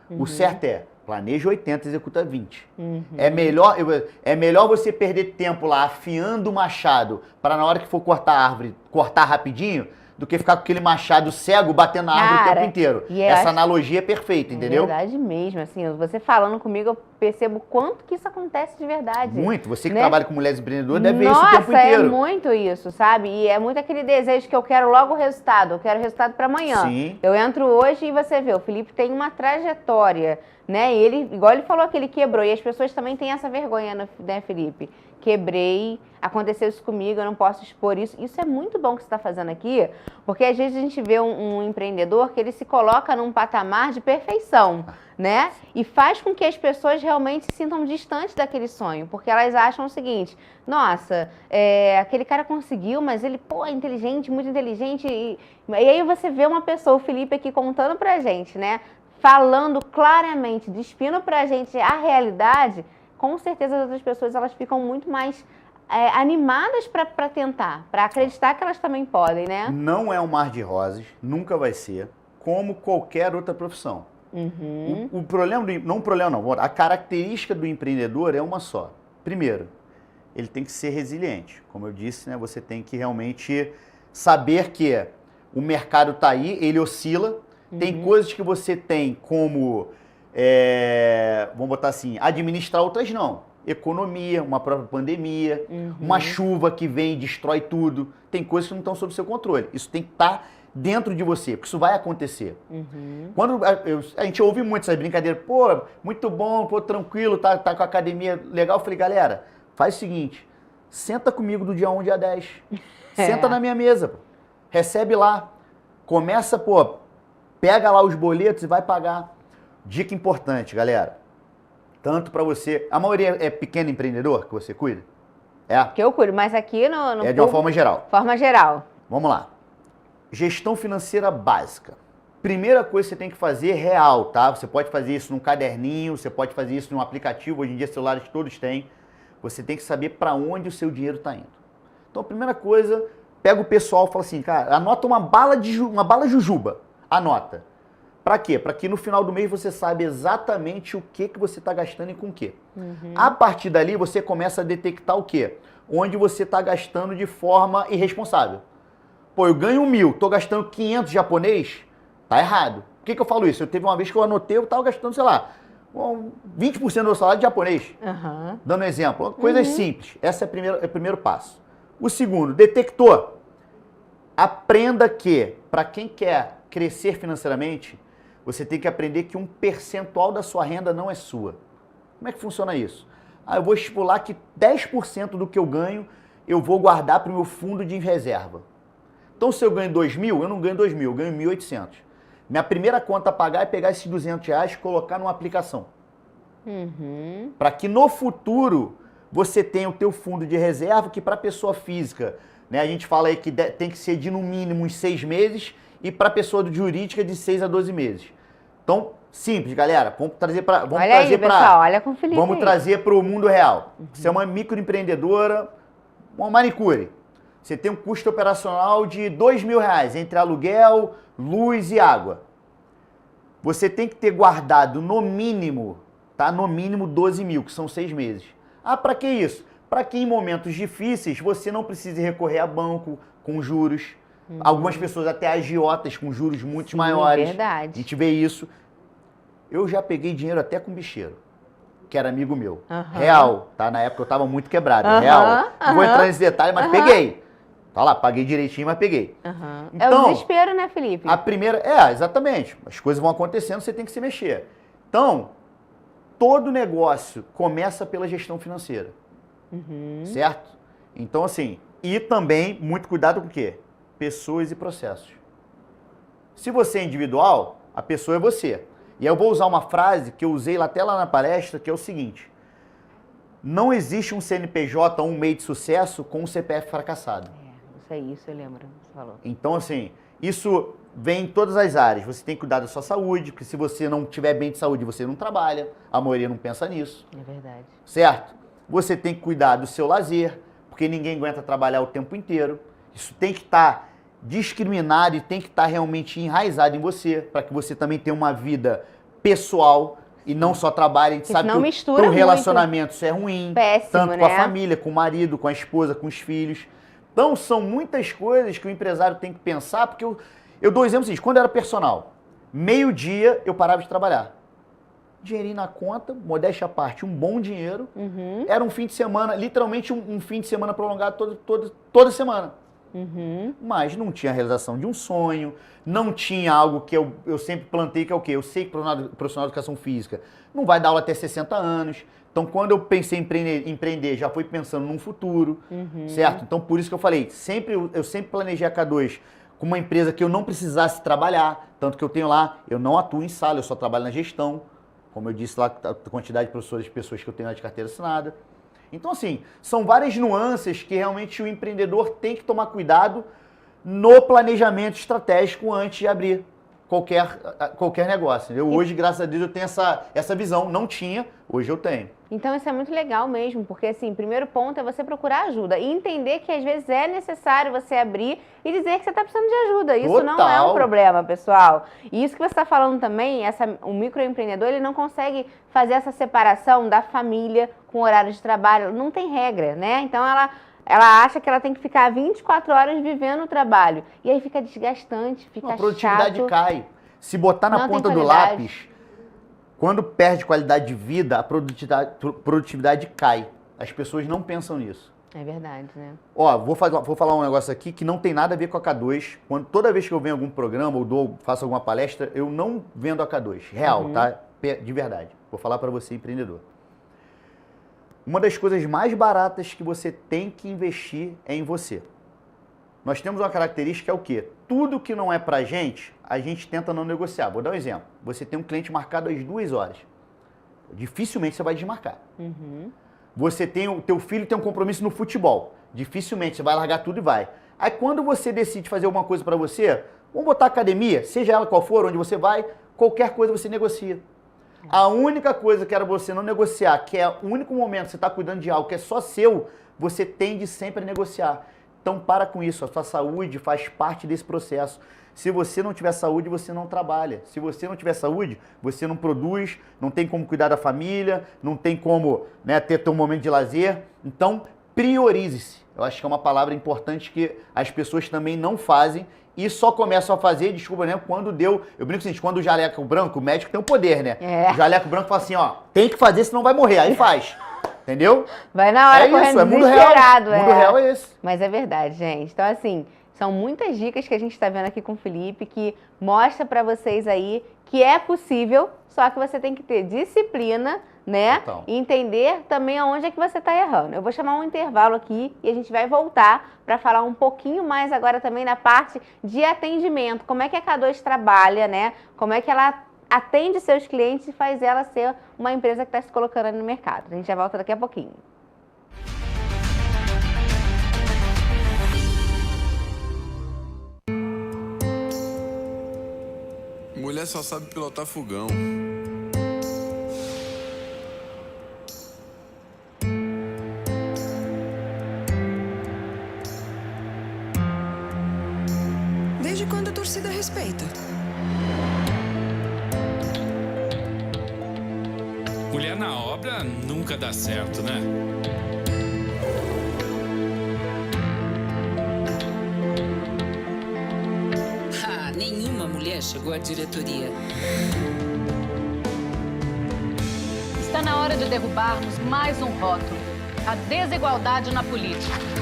O certo é, planeja 80% e executa 20%. É melhor você perder tempo lá afiando o machado para na hora que for cortar a árvore, cortar rapidinho, do que ficar com aquele machado cego batendo na árvore o tempo inteiro. Essa analogia é perfeita, entendeu?
É verdade mesmo, assim, você falando comigo, eu percebo quanto que isso acontece de verdade.
Muito, você que
né?
trabalha com mulheres empreendedoras deve ver isso o tempo inteiro.
É muito isso, sabe? E é muito aquele desejo que eu quero logo o resultado, eu quero o resultado para amanhã.
Sim.
Eu entro hoje e você vê, o Felipe tem uma trajetória, né? E ele, igual ele falou que ele quebrou, e as pessoas também têm essa vergonha, né, Felipe? Quebrei, aconteceu isso comigo, eu não posso expor isso. Isso é muito bom que você está fazendo aqui, porque às vezes a gente vê um empreendedor que ele se coloca num patamar de perfeição, né? E faz com que as pessoas realmente se sintam distantes daquele sonho, porque elas acham o seguinte, nossa, aquele cara conseguiu, mas ele, é inteligente, muito inteligente. E aí você vê uma pessoa, o Felipe aqui contando pra gente, né? Falando claramente, despindo pra gente a realidade, com certeza as outras pessoas elas ficam muito mais animadas para tentar, para acreditar que elas também podem, né?
Não é um mar de rosas, nunca vai ser, como qualquer outra profissão. O problema, a característica do empreendedor é uma só. Primeiro, ele tem que ser resiliente. Como eu disse, né, você tem que realmente saber que o mercado está aí, ele oscila, tem coisas que você tem como... vamos botar assim, administrar, outras não. Economia, uma própria pandemia, uma chuva que vem e destrói tudo. Tem coisas que não estão sob seu controle. Isso tem que estar dentro de você, porque isso vai acontecer. Quando a gente ouve muito essas brincadeiras, muito bom, tranquilo, tá com a academia legal. Eu falei, galera, faz o seguinte, senta comigo do dia 1 ao dia 10. Senta na minha mesa, recebe lá. Começa, pega lá os boletos e vai pagar. Dica importante, galera. Tanto para você... A maioria é pequeno empreendedor que você cuida?
Que eu cuido, mas aqui no
de uma forma geral.
Forma geral.
Vamos lá. Gestão financeira básica. Primeira coisa que você tem que fazer real, tá? Você pode fazer isso num caderninho, você pode fazer isso num aplicativo. Hoje em dia, celulares todos têm. Você tem que saber para onde o seu dinheiro está indo. Então, a primeira coisa, pega o pessoal e fala assim, cara, anota uma bala jujuba. Anota. Para quê? Para que no final do mês você saiba exatamente o que você está gastando e com o quê. A partir dali, você começa a detectar o quê? Onde você está gastando de forma irresponsável. Eu ganho 1.000, estou gastando 500 japonês, tá errado. Por que eu falo isso? Teve uma vez que eu anotei, eu estava gastando, sei lá, 20% do meu salário de japonês. Dando um exemplo. Coisas simples. Esse é o primeiro passo. O segundo, detector. Aprenda que, para quem quer crescer financeiramente, você tem que aprender que um percentual da sua renda não é sua. Como é que funciona isso? Eu vou estipular que 10% do que eu ganho, eu vou guardar para o meu fundo de reserva. Então, se eu ganho 2.000, eu não ganho 2.000, eu ganho 1.800. Minha primeira conta a pagar é pegar esses R$200 e colocar numa aplicação. Para que no futuro você tenha o teu fundo de reserva, que para a pessoa física, né, a gente fala aí que tem que ser de no mínimo uns 6 meses, e para a pessoa jurídica de 6 a 12 meses. Então, simples, galera. Vamos trazer para...
olha com o Felipe.
Vamos trazer para o mundo real. Você é uma microempreendedora, uma manicure. Você tem um custo operacional de R$2.000 entre aluguel, luz e água. Você tem que ter guardado no mínimo, tá? No mínimo 12 mil, que são 6 meses. Ah, para que isso? Para que em momentos difíceis você não precise recorrer a banco com juros. Algumas pessoas até agiotas com juros muito maiores.
Verdade.
A gente vê isso. Eu já peguei dinheiro até com bicheiro, que era amigo meu. Real, tá? Na época eu tava muito quebrado. Real. Não vou entrar nesse detalhe, mas peguei. Tá lá, paguei direitinho, mas peguei.
É o desespero, né, Felipe?
A primeira... exatamente. As coisas vão acontecendo, você tem que se mexer. Então, todo negócio começa pela gestão financeira. Certo? Então, assim, e também muito cuidado com o quê? Pessoas e processos. Se você é individual, a pessoa é você. E eu vou usar uma frase que eu usei até lá na palestra, que é o seguinte: não existe um CNPJ ou um MEI de sucesso com um CPF fracassado.
Isso eu lembro, você falou.
Então, assim, isso vem em todas as áreas. Você tem que cuidar da sua saúde, porque se você não tiver bem de saúde, você não trabalha. A maioria não pensa nisso.
É verdade.
Certo? Você tem que cuidar do seu lazer, porque ninguém aguenta trabalhar o tempo inteiro. Isso tem que estar discriminado e tem que estar realmente enraizado em você, para que você também tenha uma vida pessoal e não só trabalhe. A gente sabe que para o relacionamento isso é ruim.
Péssimo,
tanto com a família, com o marido, com a esposa, com os filhos. Então, são muitas coisas que o empresário tem que pensar, porque eu dou um exemplo assim, quando eu era personal, meio-dia eu parava de trabalhar. Dinheirinho na conta, modéstia à parte, um bom dinheiro. Era um fim de semana, literalmente um fim de semana prolongado toda semana. Mas não tinha a realização de um sonho, não tinha algo que eu sempre plantei, que é o quê? Eu sei que profissional de educação física não vai dar aula até 60 anos. Então, quando eu pensei em empreender, já fui pensando num futuro, certo? Então, por isso que eu falei, eu sempre planejei a K2 com uma empresa que eu não precisasse trabalhar, tanto que eu tenho lá, eu não atuo em sala, eu só trabalho na gestão, como eu disse lá, a quantidade de professores, pessoas que eu tenho lá de carteira assinada. Então, assim, são várias nuances que realmente o empreendedor tem que tomar cuidado no planejamento estratégico antes de abrir qualquer negócio. Entendeu? Hoje, graças a Deus, eu tenho essa visão. Não tinha, hoje eu tenho.
Então isso é muito legal mesmo, porque assim, primeiro ponto é você procurar ajuda e entender que às vezes é necessário você abrir e dizer que você está precisando de ajuda. Isso não é um problema, pessoal. E isso que você está falando também, o microempreendedor, ele não consegue fazer essa separação da família com o horário de trabalho. Não tem regra, né? Então ela acha que ela tem que ficar 24 horas vivendo o trabalho. E aí fica desgastante, fica chato.
A produtividade cai. Se botar na ponta do lápis, quando perde qualidade de vida, a produtividade cai. As pessoas não pensam nisso.
É verdade, né?
Ó, vou falar um negócio aqui que não tem nada a ver com a K2. Toda vez que eu venho em algum programa ou faço alguma palestra, eu não vendo a K2. Real, tá? De verdade. Vou falar para você, empreendedor. Uma das coisas mais baratas que você tem que investir é em você. Nós temos uma característica que é o quê? Tudo que não é pra gente, a gente tenta não negociar. Vou dar um exemplo. Você tem um cliente marcado às 2 horas. Dificilmente você vai desmarcar. Você tem o teu filho tem um compromisso no futebol. Dificilmente você vai largar tudo e vai. Aí quando você decide fazer alguma coisa pra você, vamos botar academia, seja ela qual for, onde você vai, qualquer coisa você negocia. A única coisa que era você não negociar, que é o único momento que você está cuidando de algo que é só seu, você tende sempre a negociar. Então para com isso, a sua saúde faz parte desse processo. Se você não tiver saúde, você não trabalha. Se você não tiver saúde, você não produz, não tem como cuidar da família, não tem como, né, ter um momento de lazer. Então priorize-se. Eu acho que é uma palavra importante que as pessoas também não fazem e só começam a fazer, desculpa, né, quando deu... Eu brinco assim, quando o jaleco branco, o médico tem o poder, né? O jaleco branco fala assim, ó, tem que fazer, senão vai morrer. Aí faz. Entendeu?
Vai na hora correndo desesperado.
O mundo real é esse.
Mas é verdade, gente. Então, assim, são muitas dicas que a gente está vendo aqui com o Felipe, que mostra para vocês aí que é possível, só que você tem que ter disciplina, né? Total. E entender também aonde é que você está errando. Eu vou chamar um intervalo aqui e a gente vai voltar para falar um pouquinho mais agora também na parte de atendimento. Como é que a K2 trabalha, né? Como é que ela atende seus clientes e faz ela ser uma empresa que está se colocando no mercado. A gente já volta daqui a pouquinho.
Mulher só sabe pilotar fogão.
Desde quando a torcida respeita.
Mulher na obra nunca dá certo, né?
Ah, nenhuma mulher chegou à diretoria.
Está na hora de derrubarmos mais um rótulo: a desigualdade na política.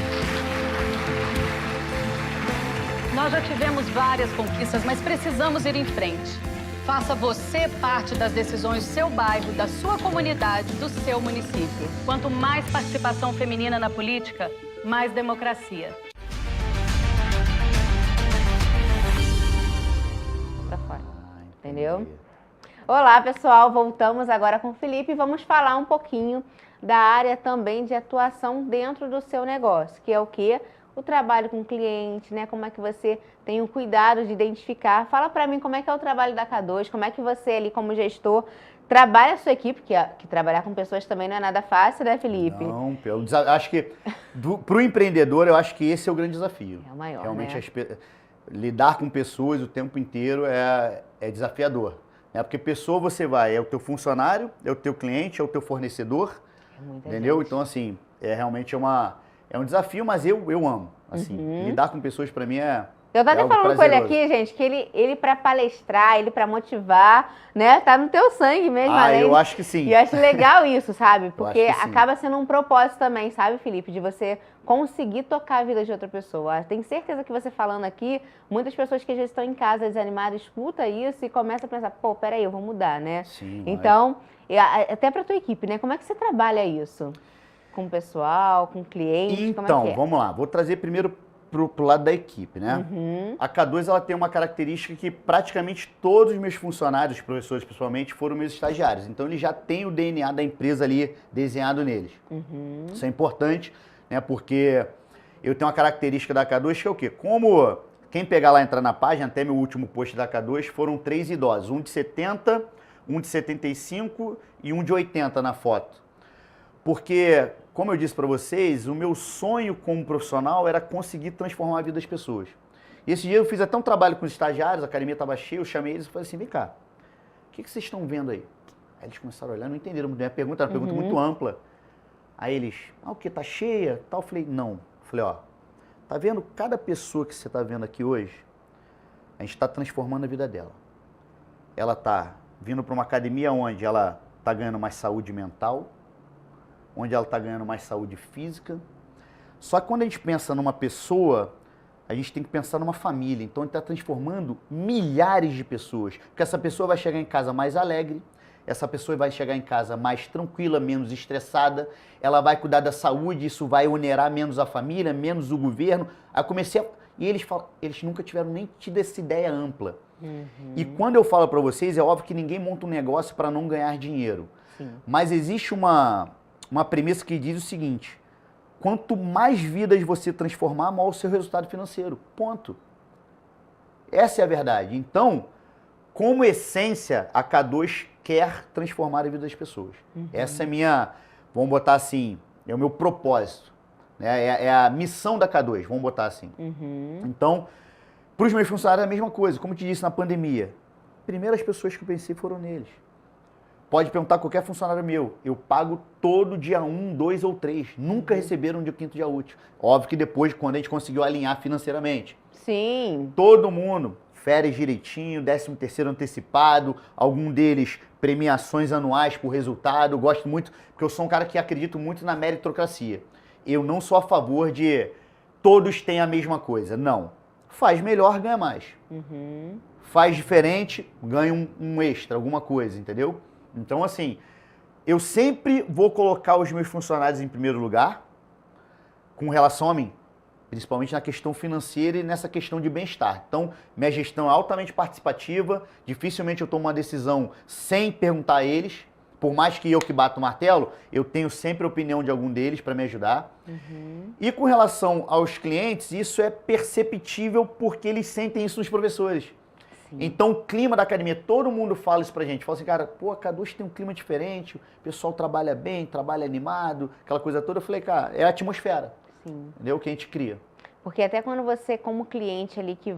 Nós já tivemos várias conquistas, mas precisamos ir em frente. Faça você parte das decisões do seu bairro, da sua comunidade, do seu município. Quanto mais participação feminina na política, mais democracia.
Pra fora. Entendeu? Olá, pessoal. Voltamos agora com o Felipe e vamos falar um pouquinho da área também de atuação dentro do seu negócio, que é o quê? O trabalho com o cliente, né? Como é que você tem o cuidado de identificar. Fala pra mim como é que é o trabalho da K2, como é que você ali como gestor trabalha a sua equipe, que trabalhar com pessoas também não é nada fácil, né, Felipe?
Não, acho que pro empreendedor, eu acho que esse é o grande desafio.
É o maior,
realmente,
né?
lidar com pessoas o tempo inteiro é desafiador. Né? Porque pessoa você vai, é o teu funcionário, é o teu cliente, é o teu fornecedor, entendeu?
Gente.
Então, assim, realmente é um desafio, mas eu amo. Assim, lidar com pessoas para mim
Eu tava até
algo
falando com ele
prazeroso.
aqui, gente, que ele para palestrar, ele para motivar, né? Tá no teu sangue mesmo, além.
Eu acho que sim.
E eu acho legal isso, sabe? Porque
Eu acho que sim.
acaba sendo um propósito também, sabe, Felipe? De você conseguir tocar a vida de outra pessoa. Tenho certeza que você falando aqui, muitas pessoas que às vezes estão em casa desanimadas, escuta isso e começa a pensar, pô, peraí, eu vou mudar, né?
Sim,
então, até pra tua equipe, né? Como é que você trabalha isso? Com o pessoal, com o cliente?
Então,
como é que é?
vamos lá. Vou trazer primeiro pro lado da equipe, né? A K2 ela tem uma característica que praticamente todos os meus funcionários, professores principalmente, foram meus estagiários. Então, eles já têm o DNA da empresa ali desenhado neles. Isso é importante, né? Porque eu tenho uma característica da K2 que é o quê? Como quem pegar lá, entrar na página, até meu último post da K2, foram 3 idosos. Um de 70, um de 75 e um de 80 na foto. Porque, como eu disse para vocês, o meu sonho como profissional era conseguir transformar a vida das pessoas. E esse dia eu fiz até um trabalho com os estagiários, a academia estava cheia, eu chamei eles e falei assim, vem cá, o que vocês estão vendo aí? Aí eles começaram a olhar, não entenderam muito bem a pergunta, era uma pergunta muito ampla. Aí eles, o que, tá cheia? Tal. Eu falei, não. Eu falei, ó, tá vendo cada pessoa que você tá vendo aqui hoje? A gente está transformando a vida dela. Ela tá vindo para uma academia onde ela tá ganhando mais saúde mental, onde ela está ganhando mais saúde física. Só que quando a gente pensa numa pessoa, a gente tem que pensar numa família. Então a gente está transformando milhares de pessoas. Porque essa pessoa vai chegar em casa mais alegre, essa pessoa vai chegar em casa mais tranquila, menos estressada, ela vai cuidar da saúde, isso vai onerar menos a família, menos o governo. Aí eu comecei a... E eles falam, eles nunca tiveram nem tido essa ideia ampla. E quando eu falo para vocês, é óbvio que ninguém monta um negócio para não ganhar dinheiro.
Sim.
Mas existe uma premissa que diz o seguinte, quanto mais vidas você transformar, maior o seu resultado financeiro. Ponto. Essa é a verdade. Então, como essência, a K2 quer transformar a vida das pessoas. Essa é a minha, vamos botar assim, é o meu propósito. Né? É a missão da K2, vamos botar assim. Então, para os meus funcionários é a mesma coisa. Como eu te disse na pandemia, primeiras pessoas que eu pensei foram neles. Pode perguntar a qualquer funcionário meu. Eu pago todo dia 1, 2 ou 3. Nunca receberam de quinto dia útil. Óbvio que depois, quando a gente conseguiu alinhar financeiramente.
Sim.
Todo mundo, férias direitinho, 13º antecipado, algum deles premiações anuais por resultado. Eu gosto muito, porque eu sou um cara que acredito muito na meritocracia. Eu não sou a favor de todos têm a mesma coisa. Não. Faz melhor, ganha mais. Faz diferente, ganha um extra, alguma coisa, entendeu? Então, assim, eu sempre vou colocar os meus funcionários em primeiro lugar com relação a mim, principalmente na questão financeira e nessa questão de bem-estar. Então, minha gestão é altamente participativa, dificilmente eu tomo uma decisão sem perguntar a eles, por mais que eu que bato o martelo, eu tenho sempre a opinião de algum deles para me ajudar. E com relação aos clientes, isso é perceptível porque eles sentem isso nos professores. Então, o clima da academia, todo mundo fala isso pra gente. Fala assim, cara, pô, a K2 tem um clima diferente, o pessoal trabalha bem, trabalha animado, aquela coisa toda. Eu falei, cara, é a atmosfera, entendeu? Que a gente cria.
Porque até quando você, como cliente ali que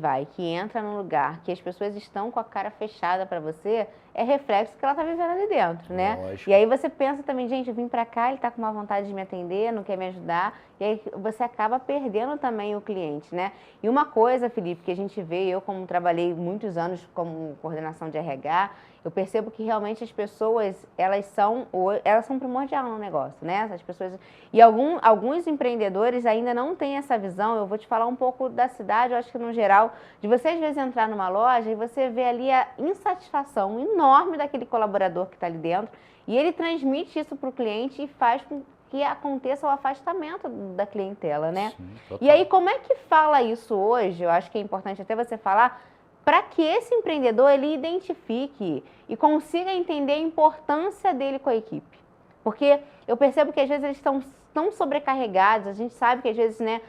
entra num lugar, que as pessoas estão com a cara fechada para você, é reflexo que ela tá vivendo ali dentro, né?
Lógico.
E aí você pensa também, gente, eu vim para cá, ele tá com uma vontade de me atender, não quer me ajudar, e aí você acaba perdendo também o cliente, né? E uma coisa, Felipe, que a gente vê, eu como trabalhei muitos anos como coordenação de RH, eu percebo que realmente as pessoas, elas são primordial no negócio, né? As pessoas, e alguns empreendedores ainda não têm essa visão. Eu vou te falar um pouco da cidade, eu acho que no geral, de você às vezes entrar numa loja e você vê ali a insatisfação enorme daquele colaborador que está ali dentro, e ele transmite isso para o cliente e faz com que aconteça o afastamento da clientela, né?
Sim, total.
E aí, como é que fala isso hoje? Eu acho que é importante até você falar, para que esse empreendedor ele identifique e consiga entender a importância dele com a equipe. Porque eu percebo que às vezes eles estão tão sobrecarregados, a gente sabe que às vezes, né,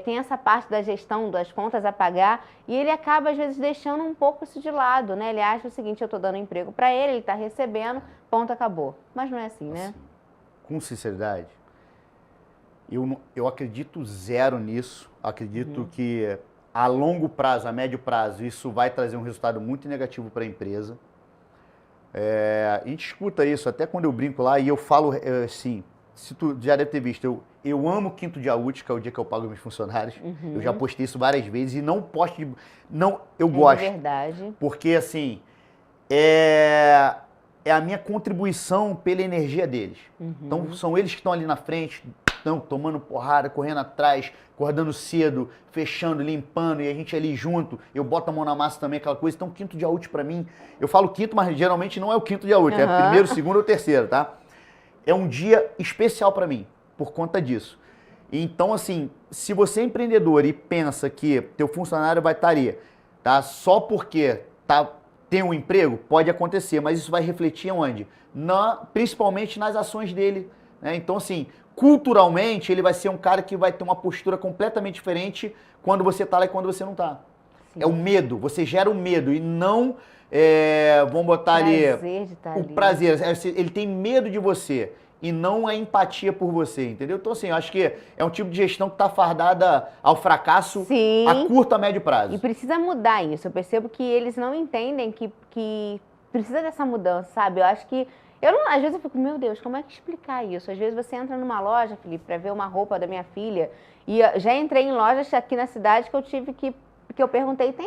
tem essa parte da gestão das contas a pagar e ele acaba às vezes deixando um pouco isso de lado, né? Ele acha o seguinte, eu estou dando emprego para ele está recebendo, ponto, acabou. Mas não é assim, né?
Com sinceridade, eu acredito zero nisso, acredito que a longo prazo, a médio prazo, isso vai trazer um resultado muito negativo para a empresa. A gente escuta isso, até quando eu brinco lá, e eu falo assim, se tu já deve ter visto, eu amo o quinto dia útil, que é o dia que eu pago meus funcionários. Eu já postei isso várias vezes e não posto de... Não, eu gosto.
É verdade.
Porque, assim, é a minha contribuição pela energia deles. Então, são eles que estão ali na frente, tomando porrada, correndo atrás, acordando cedo, fechando, limpando, e a gente ali junto, eu boto a mão na massa também, aquela coisa. Então, quinto dia útil pra mim, eu falo quinto, mas geralmente não é o quinto dia útil, é primeiro, segundo ou terceiro, tá? É um dia especial pra mim, por conta disso. Então, assim, se você é empreendedor e pensa que teu funcionário vai estar ali, tá? Só porque tem um emprego, pode acontecer, mas isso vai refletir onde? Principalmente nas ações dele, né? Então, assim, culturalmente, ele vai ser um cara que vai ter uma postura completamente diferente quando você tá lá e quando você não tá. Sim. É o medo, você gera o medo e não, vamos botar ali, o prazer. Ele tem medo de você e não a empatia por você, entendeu? Então, assim, eu acho que é um tipo de gestão que está fardada ao fracasso.
Sim.
A curto, a médio prazo.
E precisa mudar isso. Eu percebo que eles não entendem que precisa dessa mudança, sabe? Eu acho que às vezes eu fico, meu Deus, como é que explicar isso? Às vezes você entra numa loja, Felipe, para ver uma roupa da minha filha, e já entrei em lojas aqui na cidade que eu tive que eu perguntei, tem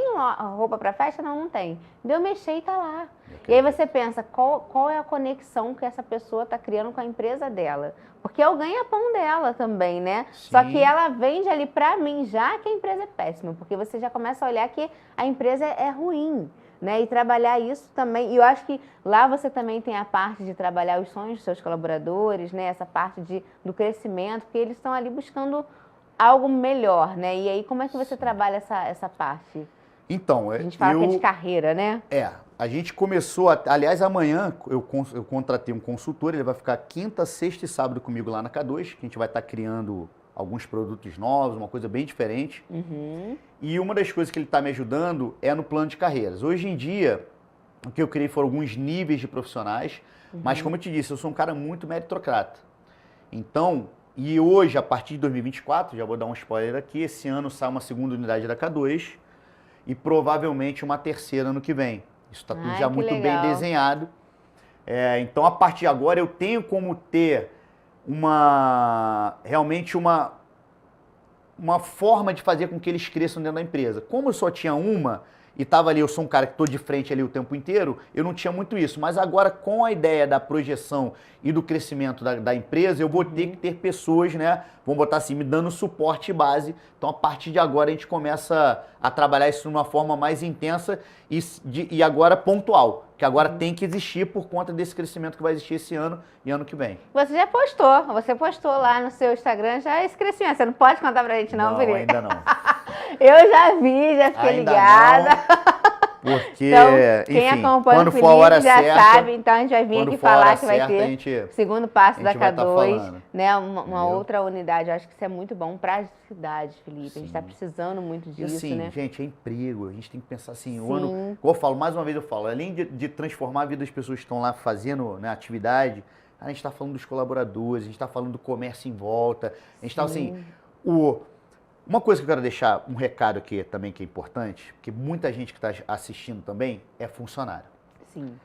roupa para festa? Não, não tem. Deu mexer e tá lá. E aí você pensa, qual é a conexão que essa pessoa tá criando com a empresa dela? Porque é o ganha-pão dela também, né?
Sim.
Só que ela vende ali para mim já que a empresa é péssima, porque você já começa a olhar que a empresa é ruim. Né, e trabalhar isso também, e eu acho que lá você também tem a parte de trabalhar os sonhos dos seus colaboradores, né, essa parte do crescimento, porque eles estão ali buscando algo melhor, né? E aí como é que você trabalha essa parte?
Então,
a gente fala que é de carreira, né?
A gente começou, aliás, amanhã eu contratei um consultor, ele vai ficar quinta, sexta e sábado comigo lá na K2, que a gente vai estar criando alguns produtos novos, uma coisa bem diferente. E uma das coisas que ele está me ajudando é no plano de carreiras. Hoje em dia, o que eu criei foram alguns níveis de profissionais, mas como eu te disse, eu sou um cara muito meritocrata. Então, e hoje, a partir de 2024, já vou dar um spoiler aqui, esse ano sai uma segunda unidade da K2 e provavelmente uma terceira ano que vem. Isso está tudo já muito bem desenhado. Então, a partir de agora, eu tenho como ter realmente uma forma de fazer com que eles cresçam dentro da empresa. Como eu só tinha uma e estava ali, eu sou um cara que estou de frente ali o tempo inteiro, eu não tinha muito isso. Mas agora, com a ideia da projeção e do crescimento da empresa, eu vou ter que ter pessoas, né, vamos botar assim, me dando suporte base. Então, a partir de agora, a gente começa a trabalhar isso de uma forma mais intensa e agora pontual, que agora tem que existir por conta desse crescimento que vai existir esse ano e ano que vem.
Você postou lá no seu Instagram já esse crescimento. Você não pode contar pra gente não, Felipe?
Ainda não.
Eu já vi, já fiquei ligada.
Porque,
então, quem
enfim,
acompanha
quando
o
for a hora
Felipe já
certa,
sabe, então a gente vai vir aqui falar que vai ter o segundo passo da K2, né? Uma outra unidade. Eu acho que isso é muito bom para as cidades, Felipe. A gente está precisando muito disso,
assim,
né?
Gente, é emprego. A gente tem que pensar assim, o ano, igual eu falo, mais uma vez eu falo, além de transformar a vida das pessoas que estão lá fazendo, né, atividade, a gente está falando dos colaboradores, a gente está falando do comércio em volta, a gente está assim, Uma coisa que eu quero deixar, um recado aqui também que é importante, que muita gente que está assistindo também é funcionário.
Sim.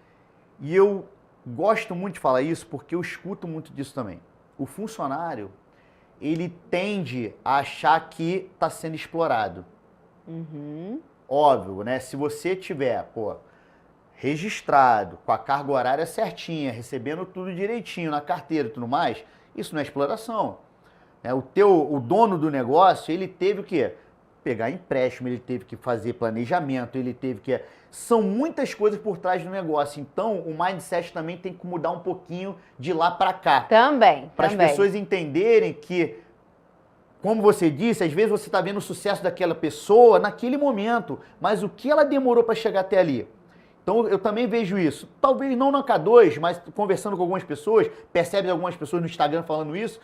E eu gosto muito de falar isso porque eu escuto muito disso também. O funcionário, ele tende a achar que está sendo explorado. Óbvio, né? Se você tiver, registrado, com a carga horária certinha, recebendo tudo direitinho na carteira e tudo mais, isso não é exploração. O dono do negócio, ele teve o quê? Pegar empréstimo, ele teve que fazer planejamento, ele teve que... São muitas coisas por trás do negócio. Então, o mindset também tem que mudar um pouquinho de lá para cá.
Também.
Para as pessoas entenderem que, como você disse, às vezes você está vendo o sucesso daquela pessoa naquele momento, mas o que ela demorou para chegar até ali? Então, eu também vejo isso. Talvez não na K2, mas conversando com algumas pessoas, percebe algumas pessoas no Instagram falando isso.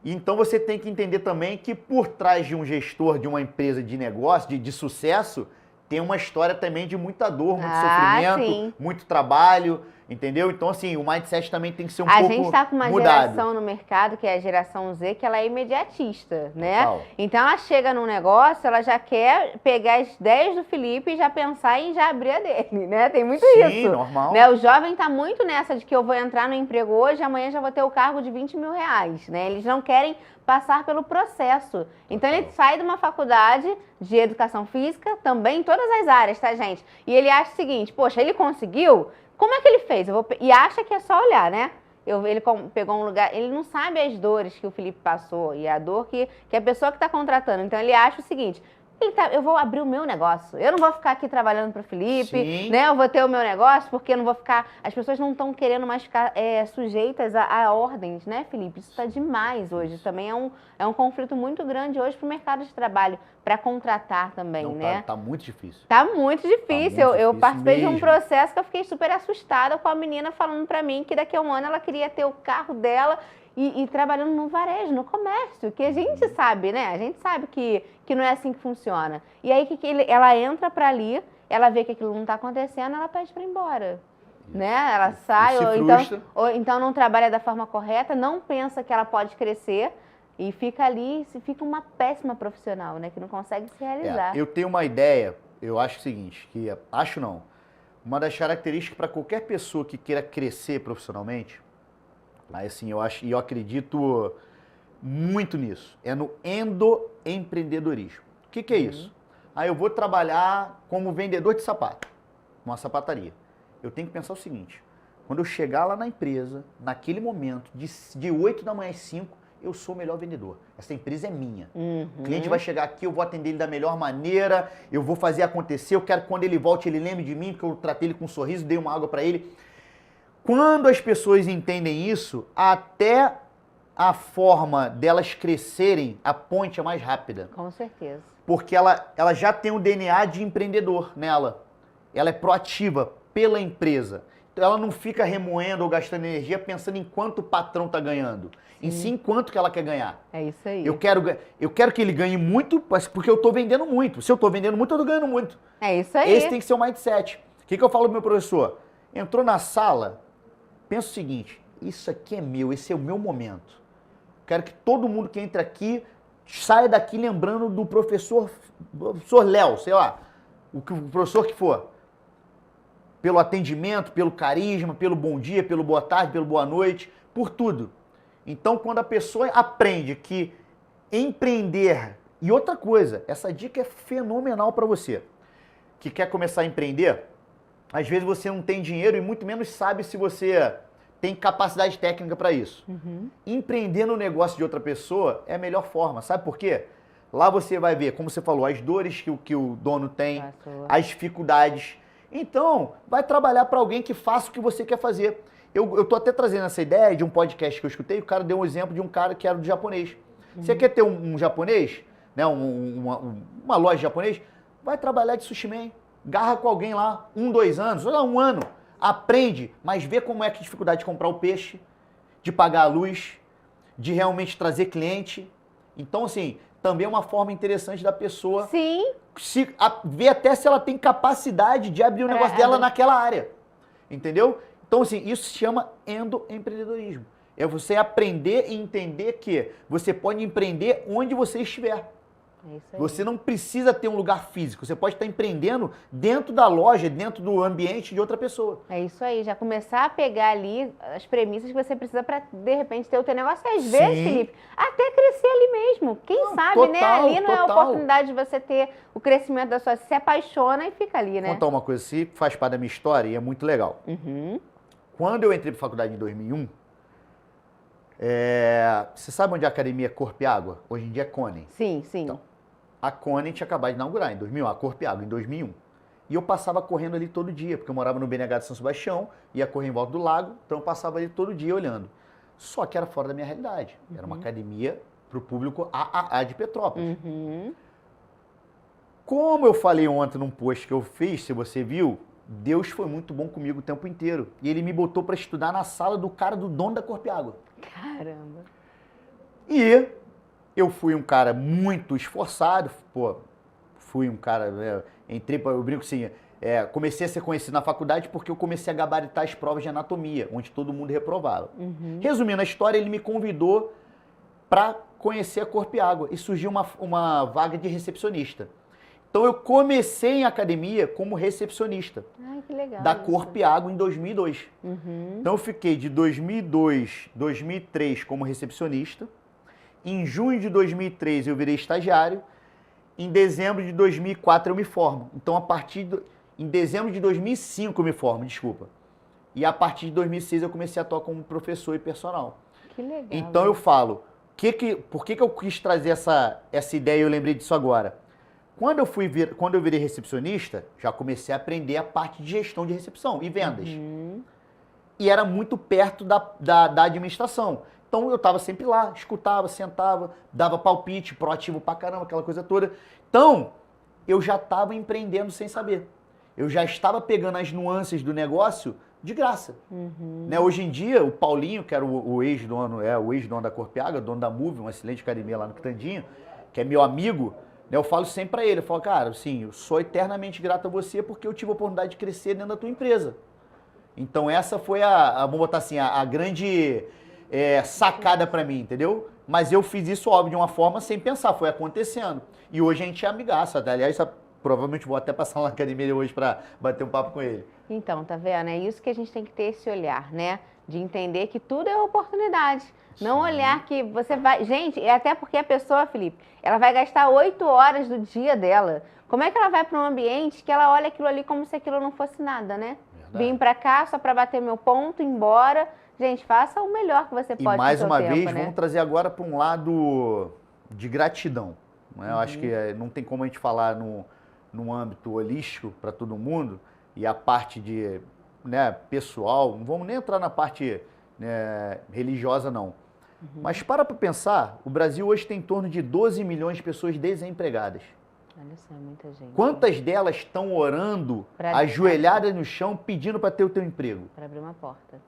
Então, você tem que entender também que por trás de um gestor de uma empresa de negócio, de sucesso, tem uma história também de muita dor, muito sofrimento,
sim.
muito trabalho, entendeu? Então, assim, o mindset também tem que ser um pouco mudado.
A gente está com uma geração no mercado, que é a geração Z, que ela é imediatista, né?
Total.
Então, ela chega num negócio, ela já quer pegar as ideias do Felipe e já pensar em já abrir a dele, né? Tem muito isso.
Sim, normal.
Né? O jovem está muito nessa de que eu vou entrar no emprego hoje, amanhã já vou ter o cargo de 20 mil reais, né? Eles não querem passar pelo processo. Então, ele sai de uma faculdade de educação física, também em todas as áreas, tá, gente? E ele acha o seguinte, poxa, ele conseguiu? Como é que ele fez? E acha que é só olhar, né? Ele pegou um lugar... Ele não sabe as dores que o Felipe passou e a dor que a pessoa que está contratando. Então, ele acha o seguinte... eu vou abrir o meu negócio. Eu não vou ficar aqui trabalhando para o Felipe, né? Eu vou ter o meu negócio porque eu não vou ficar... As pessoas não estão querendo mais ficar sujeitas a ordens, né, Felipe? Isso está demais hoje. Também é um conflito muito grande hoje para o mercado de trabalho, para contratar também, né?
Tá muito difícil.
Tá muito difícil. Eu participei de um
mesmo.
processo que eu fiquei super assustada com a menina falando para mim que daqui a um ano ela queria ter o carro dela e trabalhando no varejo, no comércio, que a gente sabe, né? A gente sabe que não é assim que funciona. E aí ela entra para ali, ela vê que aquilo não está acontecendo, ela pede para ir embora. Né? Ela sai, ou então não trabalha da forma correta, não pensa que ela pode crescer e fica ali, fica uma péssima profissional, né? Que não consegue se realizar.
Eu tenho uma ideia, eu acho o seguinte, uma das características para qualquer pessoa que queira crescer profissionalmente, mas assim, eu acredito muito nisso, é no endoempreendedorismo. O que é isso? Eu vou trabalhar como vendedor de sapato, numa sapataria. Eu tenho que pensar o seguinte, quando eu chegar lá na empresa, naquele momento, de 8 da manhã às 5, eu sou o melhor vendedor. Essa empresa é minha. O cliente vai chegar aqui, eu vou atender ele da melhor maneira, eu vou fazer acontecer, eu quero que quando ele volte, ele lembre de mim, porque eu tratei ele com um sorriso, dei uma água para ele. Quando as pessoas entendem isso, até a forma delas crescerem, a ponte é mais rápida.
Com certeza.
Porque ela já tem um DNA de empreendedor nela. Ela é proativa pela empresa. Então ela não fica remoendo ou gastando energia pensando em quanto o patrão está ganhando. Em si, quanto que ela quer ganhar.
É isso aí.
Eu quero que ele ganhe muito, porque eu estou vendendo muito. Se eu estou vendendo muito, eu estou ganhando muito.
É isso aí.
Esse tem que ser o mindset. O que eu falo pro meu professor? Entrou na sala, pensa o seguinte, isso aqui é meu, esse é o meu momento. Quero que todo mundo que entra aqui saia daqui lembrando do professor Léo, sei lá, o professor que for. Pelo atendimento, pelo carisma, pelo bom dia, pelo boa tarde, pelo boa noite, por tudo. Então, quando a pessoa aprende que empreender... E outra coisa, essa dica é fenomenal para você que quer começar a empreender. Às vezes você não tem dinheiro e muito menos sabe se você tem capacidade técnica para isso. Empreender no negócio de outra pessoa é a melhor forma. Sabe por quê? Lá você vai ver, como você falou, as dores que o dono tem, as dificuldades. Então, vai trabalhar para alguém que faça o que você quer fazer. Eu tô até trazendo essa ideia de um podcast que eu escutei, o cara deu um exemplo de um cara que era do japonês. Você quer ter um japonês, né, uma loja de japonês, vai trabalhar de sushi man. Garra com alguém lá, 1, 2 anos, ou 1 ano. Aprende, mas vê como é que é a dificuldade de comprar o peixe, de pagar a luz, de realmente trazer cliente. Então, assim, também é uma forma interessante da pessoa ver até se ela tem capacidade de abrir o negócio dela naquela área. Entendeu? Então, assim, isso se chama endoempreendedorismo. É você aprender e entender que você pode empreender onde você estiver.
É isso aí.
Você não precisa ter um lugar físico. Você pode estar empreendendo dentro da loja, dentro do ambiente de outra pessoa.
É isso aí, já começar a pegar ali as premissas que você precisa para, de repente, ter o teu negócio. E às vezes, Felipe, até crescer ali mesmo. Quem sabe, né?
total,
Ali não é a
total.
oportunidade de você ter o crescimento da sua... Você se apaixona e fica ali, né?
Vou contar uma coisa assim, que faz parte da minha história e é muito legal.
Uhum.
Quando eu entrei para faculdade em 2001, você sabe onde é a academia Corpo e Água? Hoje em dia é Conen.
Sim, sim.
Então, a Conen tinha acabado de inaugurar em 2001, a Corpo e Água em 2001. E eu passava correndo ali todo dia, porque eu morava no BNH de São Sebastião, ia correr em volta do lago, então eu passava ali todo dia olhando. Só que era fora da minha realidade. Era uma academia para o público AAA de Petrópolis.
Uhum.
Como eu falei ontem num post que eu fiz, se você viu, Deus foi muito bom comigo o tempo inteiro. E ele me botou para estudar na sala do cara do dono da Corpo e Água.
Caramba.
E eu fui um cara muito esforçado, pô, fui um cara, eu brinco assim, comecei a ser conhecido na faculdade porque eu comecei a gabaritar as provas de anatomia, onde todo mundo reprovava.
Uhum.
Resumindo a história, ele me convidou para conhecer a Corpo e Água e surgiu uma vaga de recepcionista. Então eu comecei em academia como recepcionista
Ai, que legal.
da
isso.
Corpo e Água em 2002.
Uhum.
Então eu fiquei de 2002, 2003 como recepcionista. Em junho de 2003 eu virei estagiário. Em dezembro de 2004 eu me formo. Então em dezembro de 2005 eu me formo, desculpa. E a partir de 2006 eu comecei a atuar como professor e personal.
Que legal.
Então eu falo, por que eu quis trazer essa ideia e eu lembrei disso agora? Quando eu virei recepcionista, já comecei a aprender a parte de gestão de recepção e vendas.
Uhum.
E era muito perto da administração. Então eu estava sempre lá, escutava, sentava, dava palpite, proativo pra caramba, aquela coisa toda. Então, eu já estava empreendendo sem saber. Eu já estava pegando as nuances do negócio de graça.
Uhum.
Né? Hoje em dia, o Paulinho, que era o ex-dono da Corpo e Água, dono da Move, uma excelente academia lá no Quitandinho, que é meu amigo, né? Eu falo sempre pra ele, eu falo, cara, assim, eu sou eternamente grato a você porque eu tive a oportunidade de crescer dentro da tua empresa. Então essa foi vamos botar assim, a grande sacada pra mim, entendeu? Mas eu fiz isso, óbvio, de uma forma sem pensar, foi acontecendo. E hoje a gente é amigaço, aliás, provavelmente vou até passar lá na academia hoje pra bater um papo com ele.
Então, tá vendo? É isso que a gente tem que ter esse olhar, né? De entender que tudo é oportunidade. Não olhar que você vai... Gente, até porque a pessoa, Felipe, ela vai gastar 8 horas do dia dela. Como é que ela vai para um ambiente que ela olha aquilo ali como se aquilo não fosse nada, né?
Verdade.
Vim para cá só para bater meu ponto, ir embora. Gente, faça o melhor que você pode.
E mais
com o
uma
seu
vez,
tempo, né?
vamos trazer agora para um lado de gratidão. Né? Eu acho que não tem como a gente falar num âmbito holístico para todo mundo e a parte de pessoal, não vamos nem entrar na parte religiosa não. Mas para pensar, o Brasil hoje tem em torno de 12 milhões de pessoas desempregadas.
Olha só, é muita gente.
Quantas delas estão orando, ajoelhadas no chão, pedindo para ter o teu emprego?
Para abrir uma porta.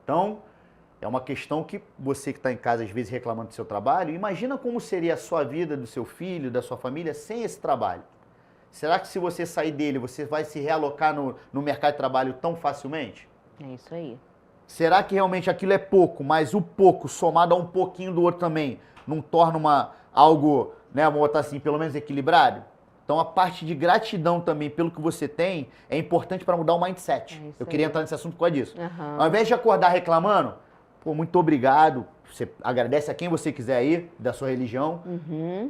Então, é uma questão que você que está em casa, às vezes, reclamando do seu trabalho, imagina como seria a sua vida, do seu filho, da sua família, sem esse trabalho. Será que se você sair dele, você vai se realocar no mercado de trabalho tão facilmente?
É isso aí.
Será que realmente aquilo é pouco, mas o pouco, somado a um pouquinho do outro também, não torna algo, vamos botar assim, pelo menos equilibrado? Então, a parte de gratidão também pelo que você tem é importante para mudar o mindset.
É isso
Eu queria
aí.
entrar nesse assunto por causa disso.
Uhum.
Ao invés de acordar reclamando, pô, muito obrigado, você agradece a quem você quiser aí, da sua religião,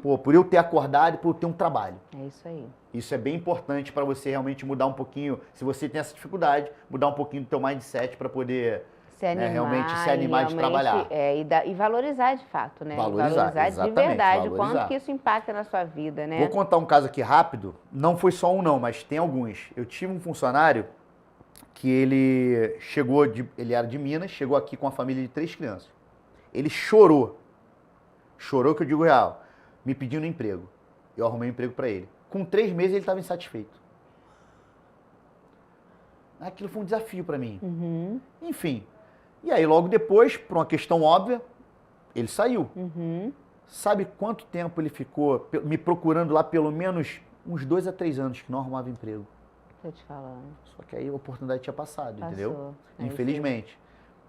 pô, por eu ter acordado e por eu ter um trabalho.
É isso aí.
Isso é bem importante para você realmente mudar um pouquinho, se você tem essa dificuldade, mudar um pouquinho do teu mindset para poder
Se animar,
realmente se animar de trabalhar.
E valorizar de fato, né?
Valorizar,
de
exatamente,
verdade, o
valorizar.
quanto que isso impacta na sua vida, né?
Vou contar um caso aqui rápido, não foi só um não, mas tem alguns. Eu tive um funcionário que ele era de Minas, chegou aqui com uma família de 3 crianças. Ele chorou que eu digo real, me pedindo emprego. Eu arrumei um emprego para ele. Com 3 meses ele estava insatisfeito. Aquilo foi um desafio para mim. Enfim, e aí logo depois, por uma questão óbvia, ele saiu. Sabe quanto tempo ele ficou me procurando lá, pelo menos uns 2 a 3 anos que não arrumava emprego?
Tô te falando.
Só que aí a oportunidade tinha passado, entendeu?
É isso
Infelizmente.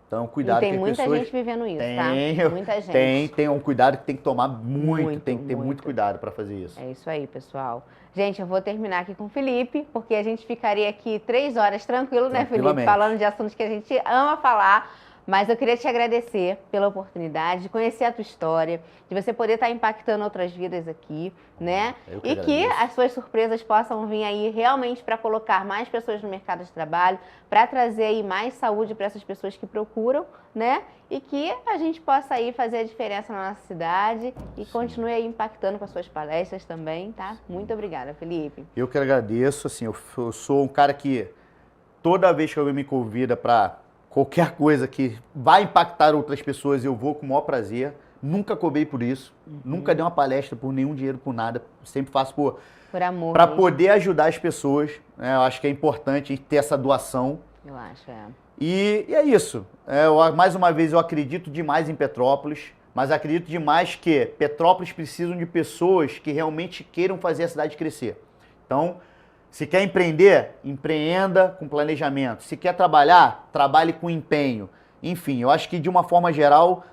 Então, cuidado
E tem
que as
muita
pessoas...
gente vivendo isso, tá? Muita gente.
Tem um cuidado que tem que tomar muito, tem que ter muito
muito.
cuidado para fazer isso.
É isso aí, pessoal. Gente, eu vou terminar aqui com o Felipe, porque a gente ficaria aqui 3 horas tranquilo, né, Felipe?
Tranquilamente.
Falando de assuntos que a gente ama falar. Mas eu queria te agradecer pela oportunidade de conhecer a tua história, de você poder estar impactando outras vidas aqui, né?
Eu que
E que
agradeço.
as suas surpresas possam vir aí realmente para colocar mais pessoas no mercado de trabalho, para trazer aí mais saúde para essas pessoas que procuram, né? E que a gente possa aí fazer a diferença na nossa cidade e continue aí impactando com as suas palestras também, tá? Muito obrigada, Felipe.
Eu que agradeço, assim, eu sou um cara que toda vez que alguém me convida para qualquer coisa que vai impactar outras pessoas, eu vou com o maior prazer. Nunca cobrei por isso, nunca dei uma palestra por nenhum dinheiro, por nada. Sempre faço
Por amor.
para
mesmo.
poder ajudar as pessoas. Né? Eu acho que é importante ter essa doação.
Eu acho, é.
E é isso. Mais uma vez, eu acredito demais em Petrópolis, mas acredito demais que Petrópolis precisam de pessoas que realmente queiram fazer a cidade crescer. Então, se quer empreender, empreenda com planejamento. Se quer trabalhar, trabalhe com empenho. Enfim, eu acho que de uma forma geral,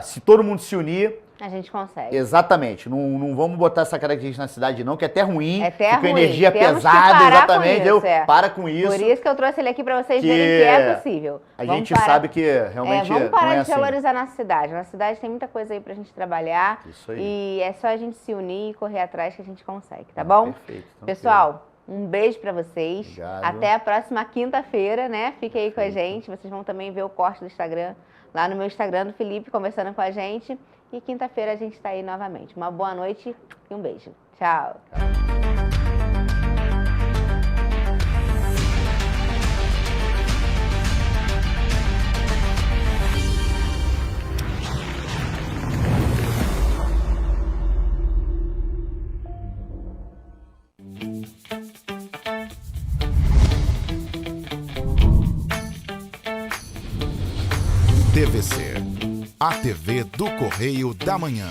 se todo mundo se unir,
A gente consegue.
exatamente. Não vamos botar essa característica na cidade não, que é até ruim.
É até
fica
ruim.
energia
Temos que
pesada,
parar
exatamente.
com isso,
Para com isso.
Por isso que eu trouxe ele aqui para vocês
Que
verem que é possível.
A
Vamos
gente
parar-
sabe que realmente
vamos parar
não é
de
assim.
valorizar nossa cidade. Nossa cidade tem muita coisa aí pra gente trabalhar.
Isso aí.
E é só a gente se unir e correr atrás que a gente consegue, tá bom?
Perfeito. Tranquilo.
Pessoal, um beijo pra vocês.
Obrigado.
Até a próxima quinta-feira, né? Fiquem aí com a gente. Vocês vão também ver o corte do Instagram, lá no meu Instagram do Felipe, conversando com a gente. E quinta-feira a gente tá aí novamente. Uma boa noite e um beijo. Tchau.
TVC, a TV do Correio da Manhã.